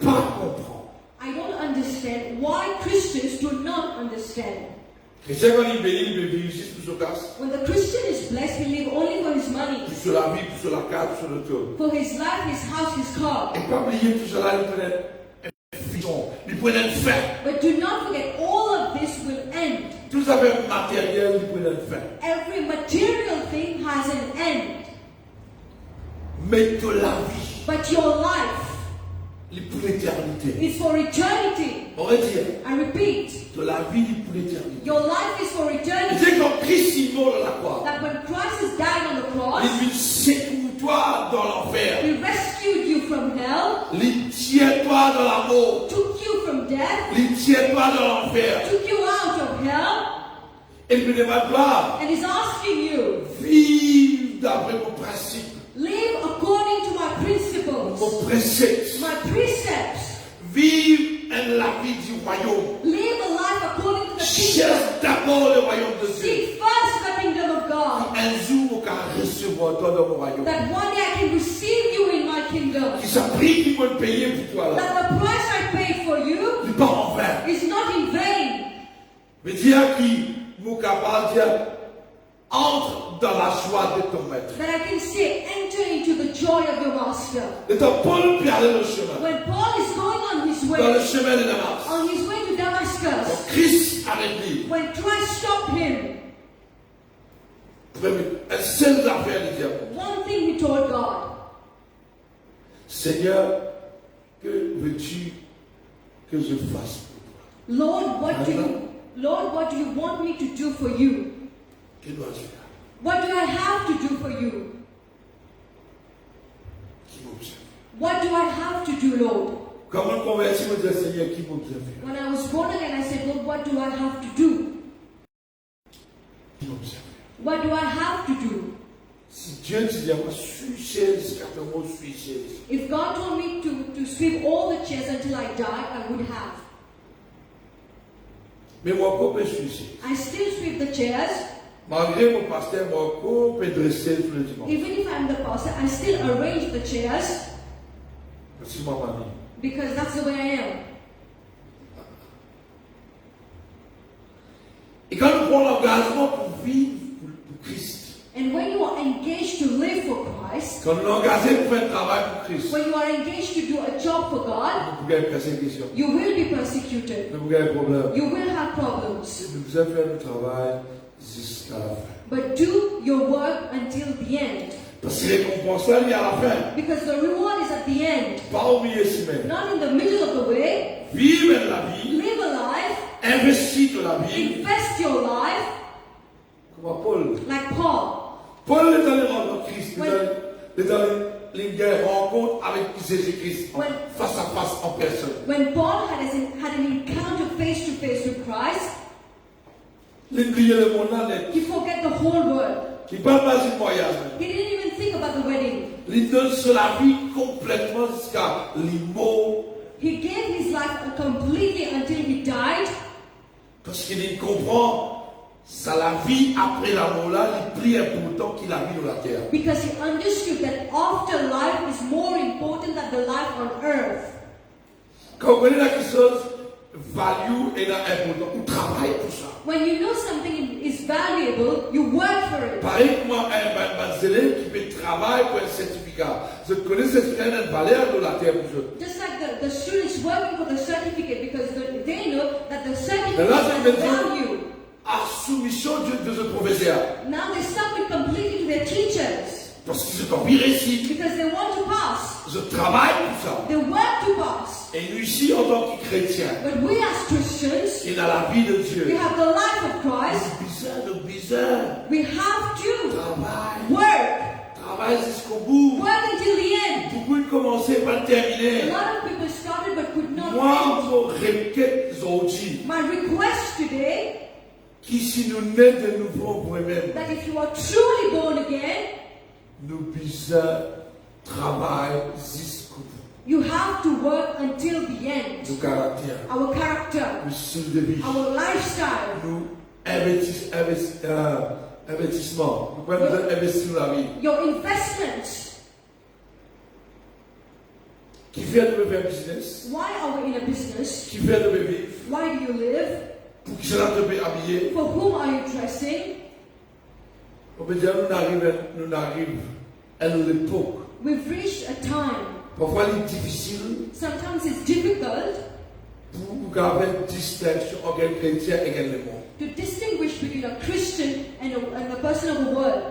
pas comprendre. I don't understand why Christians do not understand. Chrétien, quand il bénit, il peut vivre juste pour son casse. When the Christian is blessed, he live only for his money, Pour sur la vie, pour sur la carte, pour sur le tour. for his life, his house, his car. Et pas oublier tout cela, il peut être un fiton. Il peut être fin. But do not forget, all of this will end. Tout ça fait matériel, il peut être fin. Every material thing has an end. Mais de la vie, But your life il pour l'éternité. is for eternity. On va dire, I repeat, de la vie, il pour l'éternité. your life is for Et eternity. c'est quand Christ est mort dans la croix. That when Christ has died on the Il cross, dit, secours-toi dans l'enfer. He rescued you from hell, Il tient-toi dans la mort. took you from death, Il tient-toi dans l'enfer. took you out of hell, Et il me demande pas, And He's asking you, vive d'après mon principe, live according to my principles, mon précepte. my precepts. Vive la vie du royaume. Live a life according to the kingdom. Cherche d'abord le royaume de Dieu. Seek first the kingdom of God. Un jour, on va recevoir toi dans mon royaume. That one day I can receive you in my kingdom. Qui s'est pris qui va payer pour toi là. That the price I paid for you Tu pas en vain. is not in vain. Mais dire qui nous capable de dire entre dans la joie de ton maître. That I can say, enter into the joy of your master. Et donc Paul peut aller le chemin. When Paul is going on his Dans le way, chemin de Damas. on his way to Damascus, Donc Christ avec lui. when Christ stopped him, Un seul affaire de dire, one thing he told God, Seigneur, que veux-tu que je fasse pour toi? Lord, what do you want me to do for you? Que dois-je faire? What do I have to do for you? Qui m'observe? What do I have to do, Lord? Quand on convertit, on dit Seigneur, qui m'observe? When I was born again, I said, Lord, what do I have to do? Qui m'observe? What do I have to do? Si Dieu te dit, moi, suis-je jusqu'à ce mot suis-je. If God told me to sweep all the chairs until I die, I would have. Mais moi, pourquoi suis-je? I still sweep the chairs. Malgré mon pasteur, moi, pourquoi dresser tous les dimanches? Even if I'm the pastor, I still arrange the chairs Parce que ma mamie. because that's the way I am. Et quand nous prenons l'engagement pour vivre pour Christ, And when you are engaged to live for Christ, quand nous sommes engagés pour faire un travail pour Christ, when you are engaged to do a job for God, nous pouvons être persécution, you will be persecuted. nous pouvons avoir des problèmes. You will have problems. Nous devons faire le travail jusqu'à la fin. But do your work until the end. Parce que les récompenses, il y a la fin. Because the reward is at the end. Pas au milieu semaine. Not in the middle of the way. Vive la vie, Live a life. investis dans la vie, Invest your life comme Paul. like Paul. Paul est allé rendre Christ, il est allé les rencontres avec Jésus-Christ, face à face, en personne. When Paul had an encounter face to face with Christ, Il oubliait le monde là, he forget the whole world. qui parle pas du voyage. He didn't even think about the wedding. Il donne sur la vie complètement jusqu'à l'immo, He gave his life completely until he died parce qu'il comprend. Ça, la vie après la mort là, il est plus important qu'il la vie sur la terre. because he understood that afterlife is more important than the life on earth. Quand vous connaissez quelque chose, value est important, on travaille pour ça. When you know something is valuable, you work for it. Pareil que moi, un élève qui fait travail pour un certificat. Je connais ce certificat a une valeur de la terre pour eux. Just like the students working for the certificate because they know that the certificate Là, has c'est maintenant value. à soumission de ce professeur. Now they submit completely to their teachers Parce qu'ils sont virés ici. because they want to pass. Je travaille pour ça. They work to pass. Et nous ici, en tant que chrétiens, But we as Christians, et dans la vie de we Dieu, have the life of Christ. nous bizarre. We have to Travail. work. Travail jusqu'au bout. Work until the end. Beaucoup de commencer par A terminer. lot of people started but could not Moi, finish. mon requête aujourd'hui, My request today, qui si nous naissons de nouveau pour eux-mêmes, that if you are truly born again, nous bizarre travail jusqu'au bout. you have to work until the end. Nos caractères, Our character, nos style de vie, our lifestyle, nous investissement. Nous pouvons nous investir dans la vie. your investments. Qui fait de faire business? Why are we in a business? Qui fait de vivre? Why do you live? Pour qui cela te peut habiller? For whom are you dressing? On peut dire nous arrivons à l'époque. We've reached a time. Parfois, il est difficile Sometimes it's difficult pour avoir une distinction entre un chrétien et un monde. to distinguish between a Christian and a person of the world.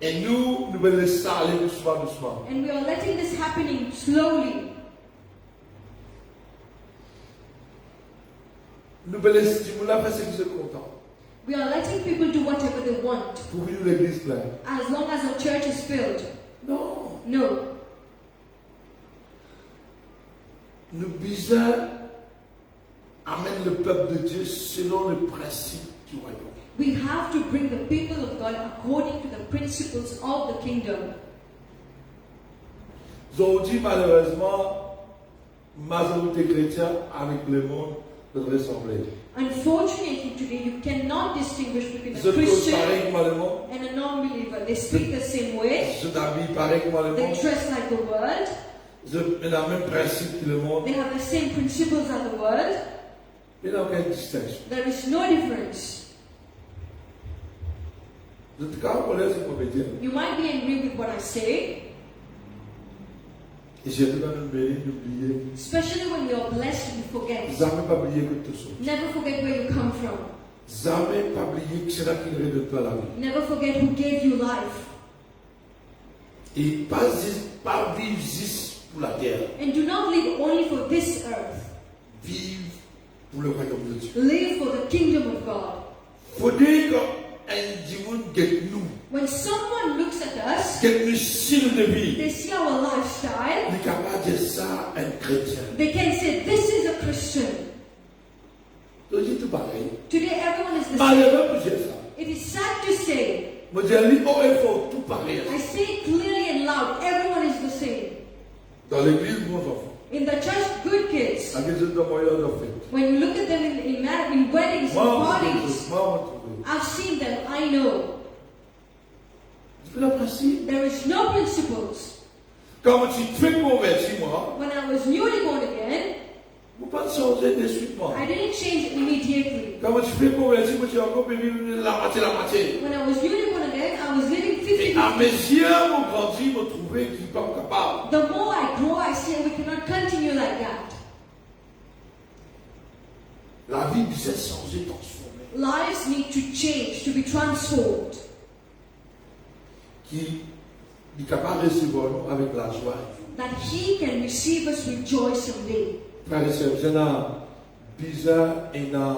Et nous devons laisser ça aller doucement, doucement. And we are letting this happening slowly. Nous devons laisser stimuler à faire ce qu'ils sont contents. We are letting people do whatever they want Pour vivre l'église pleine. as long as the church is filled. Non. No. Nous bizarre amène le peuple de Dieu selon le principe du royaume. We have to bring the people of God according to the principles of the kingdom. Aujourd'hui, malheureusement, majorité chrétienne avec le monde devrait ressembler. Unfortunately, today you cannot distinguish between Ils a se posent Christian pareil que moi le monde. and a non-believer. They speak the same way. Ils se habillent pareil que moi le They monde. dress like the world. Ils ont le même principe que le monde. They have the same principles as the world. Il n'y a aucune distinction. There is no difference. Vous êtes quand même collègue, c'est pour me dire. You might be angry with what I say, Et j'ai demandé de m'aider d'oublier. especially when you're blessed, you forget. Jamais pas oublier que tout ça. Never forget where you come from. Jamais pas oublier que c'est là qui redonne toi la vie. Never forget who gave you life. Et pas vivre juste pour la terre. And do not live only for this earth. Vivre pour le royaume de Dieu. Live for the kingdom of God. Faut dire qu'un dimanche get nous. When someone looks at us, Get nous style de vie. they see our lifestyle, Il est capable de dire ça à un chrétien. they can say, this is a Christian. Donc c'est tout pareil. Today everyone is the same. Malheureux pour dire ça. It is sad to say. Moi je dis haut et fort, tout pareil. I say it clearly and loud, everyone is the same. Dans l'église, bons enfants. In the church, good kids. À l'église de moyen de fait. When you look at them in weddings and parties, I've seen them, I know. C'est le principe. There is no principles. Quand tu fais convertir, moi, When I was newly born again, vous ne pouvez pas changer de suite, moi. I didn't change immediately. Quand tu fais convertir, moi, tu as encore vivre la moitié. When I was newly born again, I was living Et à 50. mes yeux, mon grandi, me trouver qui n'est pas capable. The more I grow, I say we cannot continue like that. La vie doit changer, transformer. Lives need to change, to be transformed. Qui est capable de recevoir nous avec la joie. That He can receive us with joy someday. Frères et sœurs, c'est un bizarre et un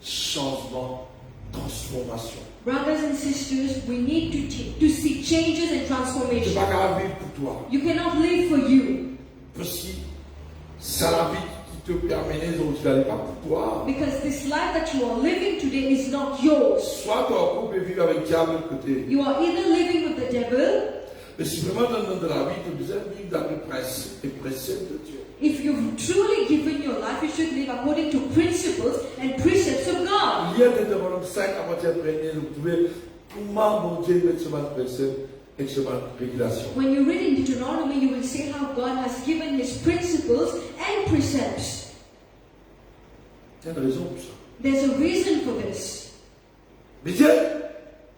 changement, transformation. Brothers and sisters, we need to see changes and Tu n'es transformation. pas capable de vivre pour toi. You cannot live for you. Parce que c'est la vie qui te permet aujourd'hui d'aller pas pour toi. Because this life that you are living today is not yours. Soit ton couple vivre avec le diable de côté. You are either living with the devil. Mais si vraiment dans le monde de la vie, tu as besoin de vivre dans les principes et préceptes de Dieu. If you've truly given your life, you should live according to principles and precepts of God. Il y a des Deutéronome 5 à partir de premier, vous trouvez comment mon Dieu met sur ma précepte et sur ma régulation. When you read in Deuteronomy, you will see how God has given His principles and precepts. Il y a une raison pour ça. There's a reason for this. Mais Dieu,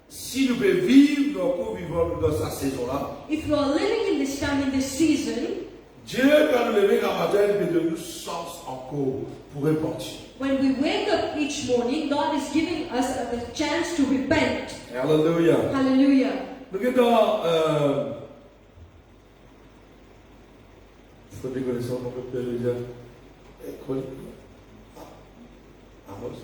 si nous pouvons vivre nos vivants dans sa saison-là, If you are living in this time, in this season, Dieu, quand nous levons la matin, il peut donner sens encore pour repentir. when we wake up each morning, God is giving us the chance to repent. Alléluia. Hallelujah. Nous sommes dans. Il faut décoller ça, on peut le dire. Amos.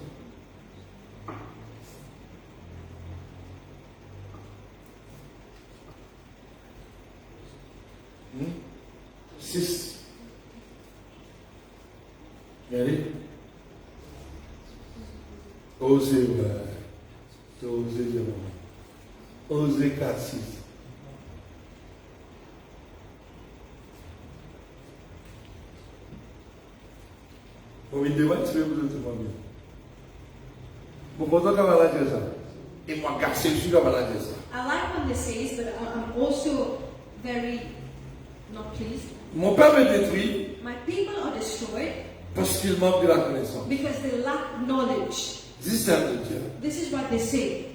Six. Regardez. Osez, Osez 4, 6. Bon, il demande si vous êtes bien. Bon, pendant qu'on va dire ça, et moi, garçon, je suis là, va dire ça. I like when this says, but I'm also very not pleased. Mon père me détruit My people are destroyed parce qu'il manque de la connaissance. because they lack knowledge. Système de Dieu. This is what they say.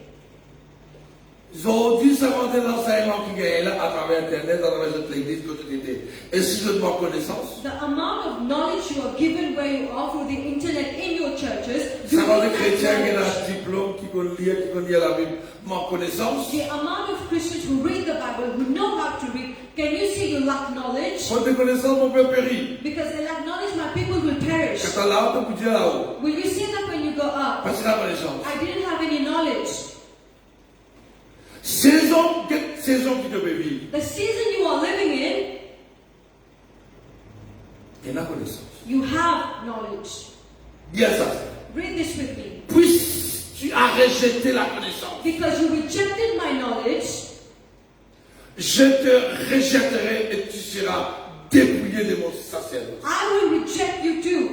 Ils ont dit seulement de l'enseignement qui gagne là à travers Internet, à travers toute l'église, toute l'unité. Et si je demande connaissance, The amount of knowledge you are given where you are through the internet in your churches, you ça va need des that chrétiens qui ont knowledge. un diplôme, qui connaissent la Bible, manque connaissance. The amount of Christians who read the Bible, who know how to read, can you see you lack knowledge? Faute de connaissance, mon peuple périt. Because they lack knowledge, my people will perish. Quand là-haut, tu peux dire là-haut. Will you see that when you go up? Parce que la connaissance. I didn't have any knowledge. Saison qui te peut vivre. The season you are living in, Et la connaissance. you have knowledge. Dis à ça. Read this with me. Puis tu as rejeté rejeté la connaissance. Because you rejected my knowledge, Je te rejetterai et tu seras dépouillé de mon sacerdoce. I will reject you too.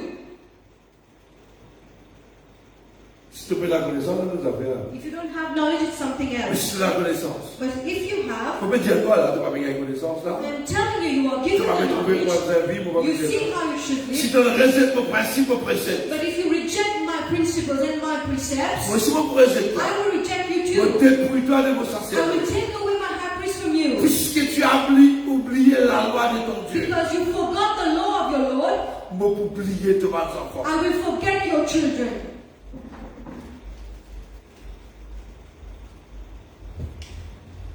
Si tu peux la connaissance, on nous a fait là. If you don't have knowledge, it's something Mais else. si tu as la connaissance, But if you have, faut me dire quoi là, tu vas pas gagner connaissance là. I'm telling you, you are Tu given vas me the trouver pour knowledge. faire vivre, on va You me see dire. how you should Si live. tu rejettes mon principe, mon précepte, But if you reject my principles and my precepts, moi aussi mon précepte, I will reject you moi too. dépouille-toi de mon I will sacerdoce. take away my high priest from you. Puisque tu as oublié la loi de ton Dieu, Because you forgot the law of your Lord, moi pour oublier tes enfants. I will forget your children.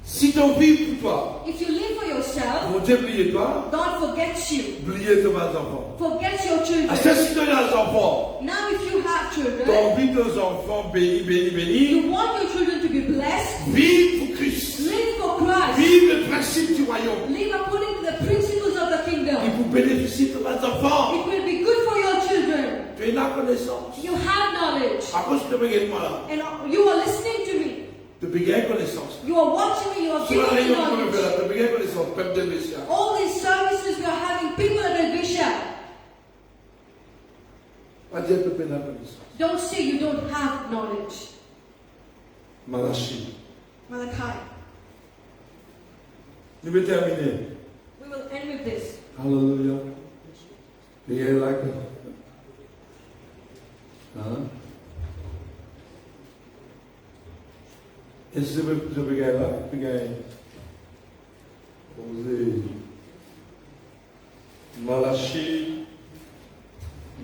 Si ton vie pour toi, If you live for yourself, mon Dieu oublié toi, God forgets you. oublier tes enfants. Forgets your À children. ce si tu as des enfants, Now if you have tu as children, envie que tes enfants bénis, you want your children to be blessed, vive pour Christ, live for Christ. vive le principe du royaume, Live according to the principles of the et kingdom. pour bénéficier de tes enfants. It will be good for your children. Tu as la connaissance. You have knowledge. À cause de moi là, And you are listening to me. tu peux gagner connaissance. You are watching me. You are Tu vas giving me aller dans le knowledge. tu peux gagner connaissance, peuple de Messia. All these services we are having, people at Elvisha. Pas dire que tu as la connaissance. Don't say you don't have knowledge. Malachie. Malachi. Nous vais terminer. We will end with this. Hallelujah. Do you like it? Hein? Est-ce que je peux gagner là? Je peux gagner. Osez. Malachie.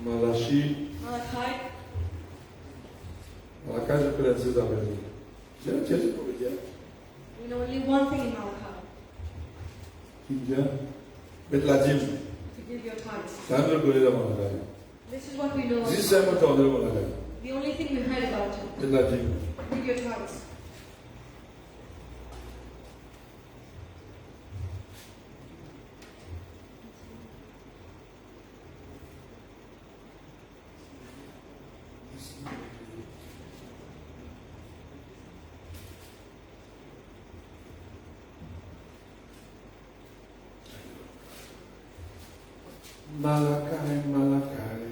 Malachi. Malachi, je peux l'être ces affaires. Tiens, c'est pour dire. We know only one thing in Malachi. Qui vient? Mettre la dîme. To give your tithes. Ça ne le connaît dans Malachi. This is what we know. Si c'est un moteur de Malachi. The only thing we heard about it. Mettre la dîme. Give your tithes. Malachi, Malachi.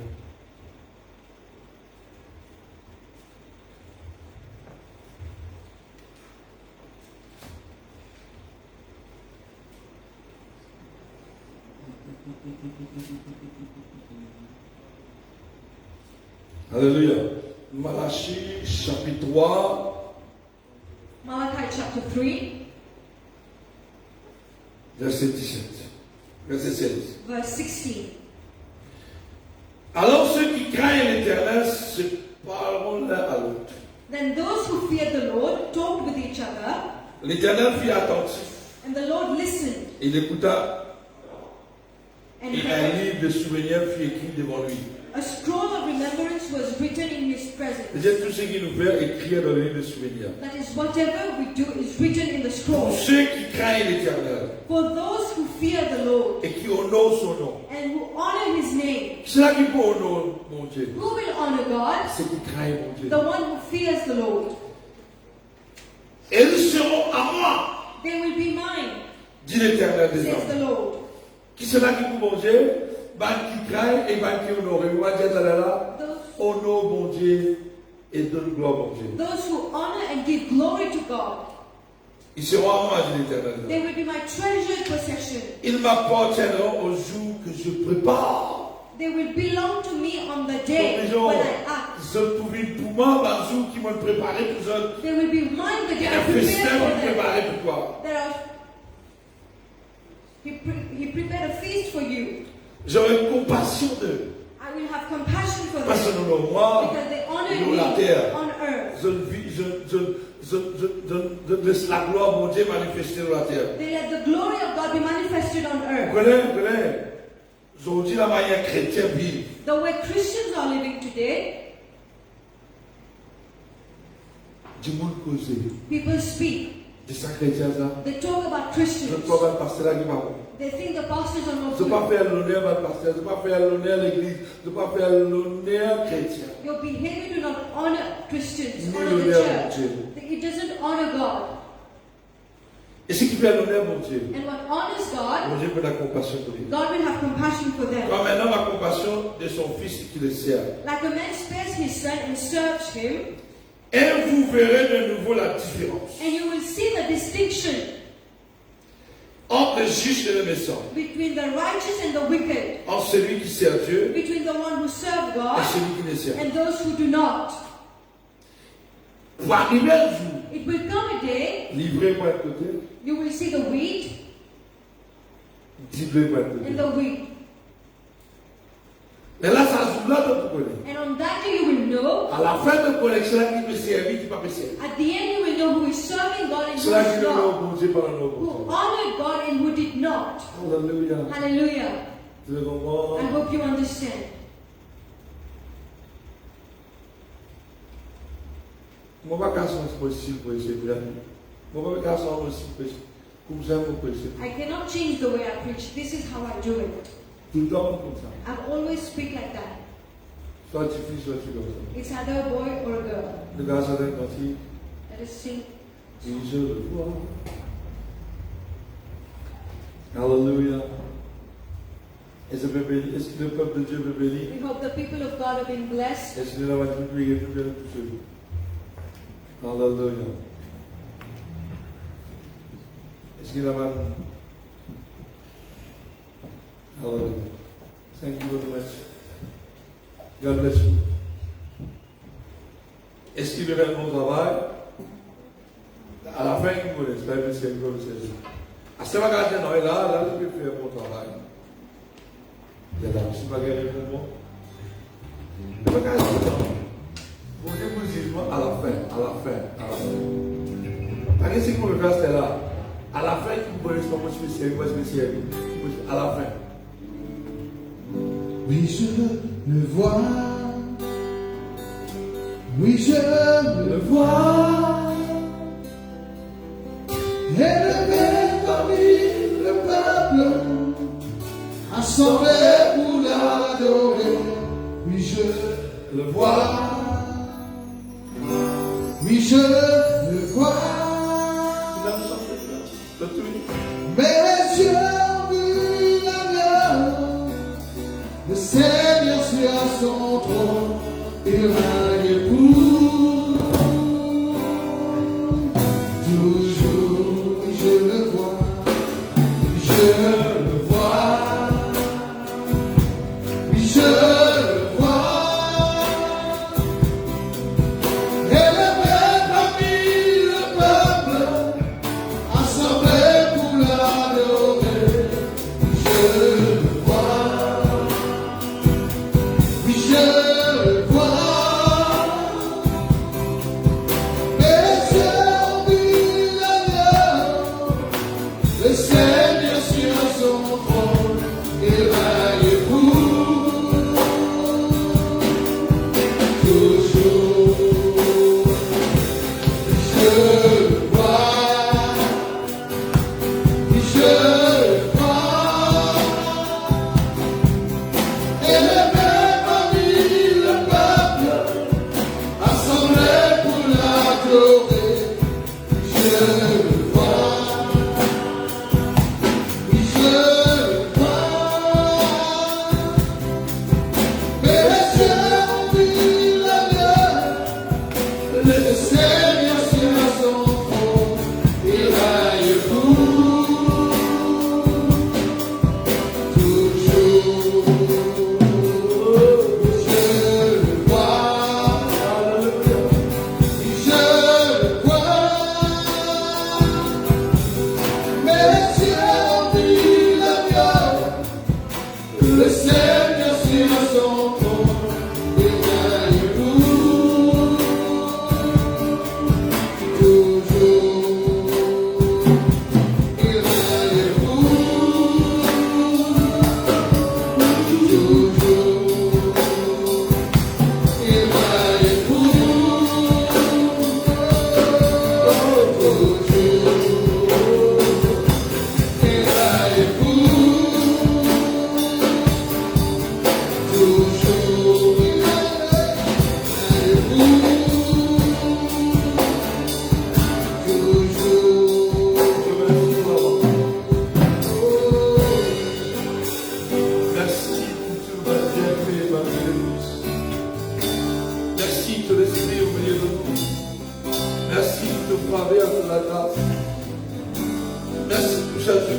Alléluia. Malachie, chapitre 3, Malachi chapter 3, verset 17. Verset 16. verse 16. Alors ceux qui craignent l'Éternel se parleront l'un à l'autre. Then those who feared the Lord talked with each other, L'Éternel fut attentif. and the Lord listened Il écouta and et un heard. livre de souvenirs fut écrit devant lui. A scroll of remembrance was written in his presence. C'est-à-dire tout ce qui nous fait écrire dans le livre de souvenirs. That is, whatever we do is written in the Pour scroll. ceux qui craignent l'Éternel For those who fear the Lord et qui honorent son nom. and who honor his name. C'est là qui peut honorer mon Dieu. Who will honor God? Ceux qui craignent mon Dieu. The one who fears the Lord. Et ils seront à moi, They will be mine, dit l'Éternel des says hommes. the Lord. Qui c'est là qui peut manger? Ben qui craignent et ben qui honorent. Et moi, Dieu, là, Those, honore mon Dieu et donne gloire mon Dieu. those who honor and give glory to God. Ils seront à moi, dit l'Éternel. They will be my treasured possession. Ils m'appartiendront au jour que je prépare. They will belong to me on the day when I act. Je pouvais pour moi, un jour qui m'ont préparé pour eux. They will be mine the day I Un festin prepare m'ont for them. préparé pour toi. He prepared a feast for you. J'aurai compassion d'eux. I will have compassion for Parce que them nous, moi, because they honor nous, me la terre. on earth. Je laisse la gloire, mon Dieu, manifester sur la terre. They let the glory of God be manifested on Vous earth. connaissez? Aujourd'hui, la manière chrétienne vit. The way Christians are living today, Du monde causé. people speak. De ça chrétien ça. They talk about Je ne Christians. peux pas passer là qui parle. They think the pastors are not Je ne peux pas good. faire l'honneur à pasteur, je ne peux pas faire l'honneur à l'église, je ne peux pas faire l'honneur chrétien. Your behavior do not honor Christians, Ni honor the l'honneur à church. Dieu. It doesn't honor God. Et ce qui fait l'honneur à Dieu, And what honors God, mon Dieu peut la compassion pour lui. God will have compassion for them. Comme un homme a compassion de son fils qui le sert. Like a man spares his son and serves him, Et vous verrez de nouveau la différence and you will see the distinction entre le juste et le méchant, between the righteous and the wicked, entre celui qui sert Dieu between the one who serve et God celui qui le sert. and those who do not. Pour arriver un jour, It will come a day, livré pour un côté, you will see the wheat livré pour un côté. and the wheat. Mais là, ça joue là, donc vous connaissez. And on that day you will know, À la fin de la connexion, qui peut servir, qui ne peut pas servir. at the end you will know who is serving God and who Cela qui is ne not. l'ont bon Dieu par le Who bon. honored God and who did not. Alléluia. Hallelujah. Je comprends. I hope you understand. Mon vacation est possible pour essayer de mon vacation est possible pour vous aimer pour essayer. I cannot change the way I preach. This is how I do it. Tout le temps comme ça. I've always speak like that. Soit tu fais, soit tu comme ça. It's either a boy or a girl. Le gars, ça donne quand il Let us sing. dit je le vois. Alléluia. Est-ce que le peuple de Dieu peut bénir? We hope the people of God have been blessed. Est-ce que nous avons tout prié, tout bien, tout seul? Alléluia. Est-ce que nous avons... Hallelujah. Thank you very much. God bless you. Est-ce qu'il verra mon travail? À la fin, il me laisse, mais c'est comme c'est. À ce moment-là, là, je peux faire mon travail. Il y a là, je ne suis pas gagné pour moi. Je ne vais pas gagner pour moi. Bon Dieu vous dit, à la fin, à la fin, à la fin. Parce que si vous me faites là, à la fin, vous me laissez pas moi spécial, moi spécial. À la fin. Oui, je le vois. Oui, je le vois. Élevé parmi le peuple, assemblé pour l'adorer. Oui, je le vois. Oui, je le vois. Mes yeux ont vu l'agneau, le Seigneur sur son trône, il règne pour toujours. Je le vois, je le vois, oui je le vois. Élevé parmi le peuple, assemblé pour l'adorer. Je le vois, oui je le vois. Mes yeux ont vu l'agneau, le Seigneur sur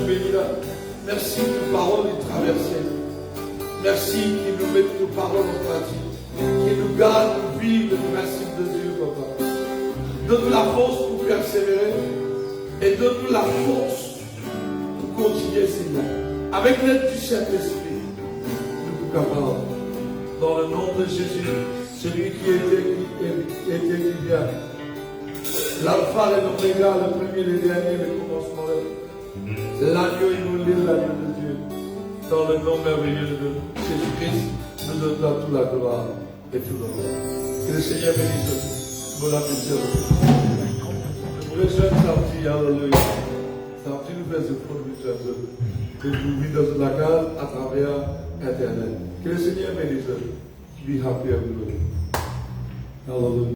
nous bénit là. Merci que nos paroles les traversent. Merci qu'il nous mette nos paroles en pratique. Qu'il nous garde pour vivre le principe de Dieu, papa. Donne-nous la force pour persévérer. Et donne-nous la force pour continuer, Seigneur. Avec l'aide du Saint-Esprit, nous sommes capables. Dans le nom de Jésus, celui qui était, qui vient. L'alpha et l'oméga, le premier et le dernier, le commencement. C'est l'agneau immolé, l'agneau de Dieu. Dans le nom merveilleux de Jésus-Christ, nous donnons toute la gloire et tout l'honneur. Que le Seigneur bénisse. Bon appétit. Nous voulons faire sortir, alléluia. Sortir nous faire ce produit que nous vivons dans la case à travers Internet. Que le Seigneur bénisse. Be happy everybody. Hallelujah.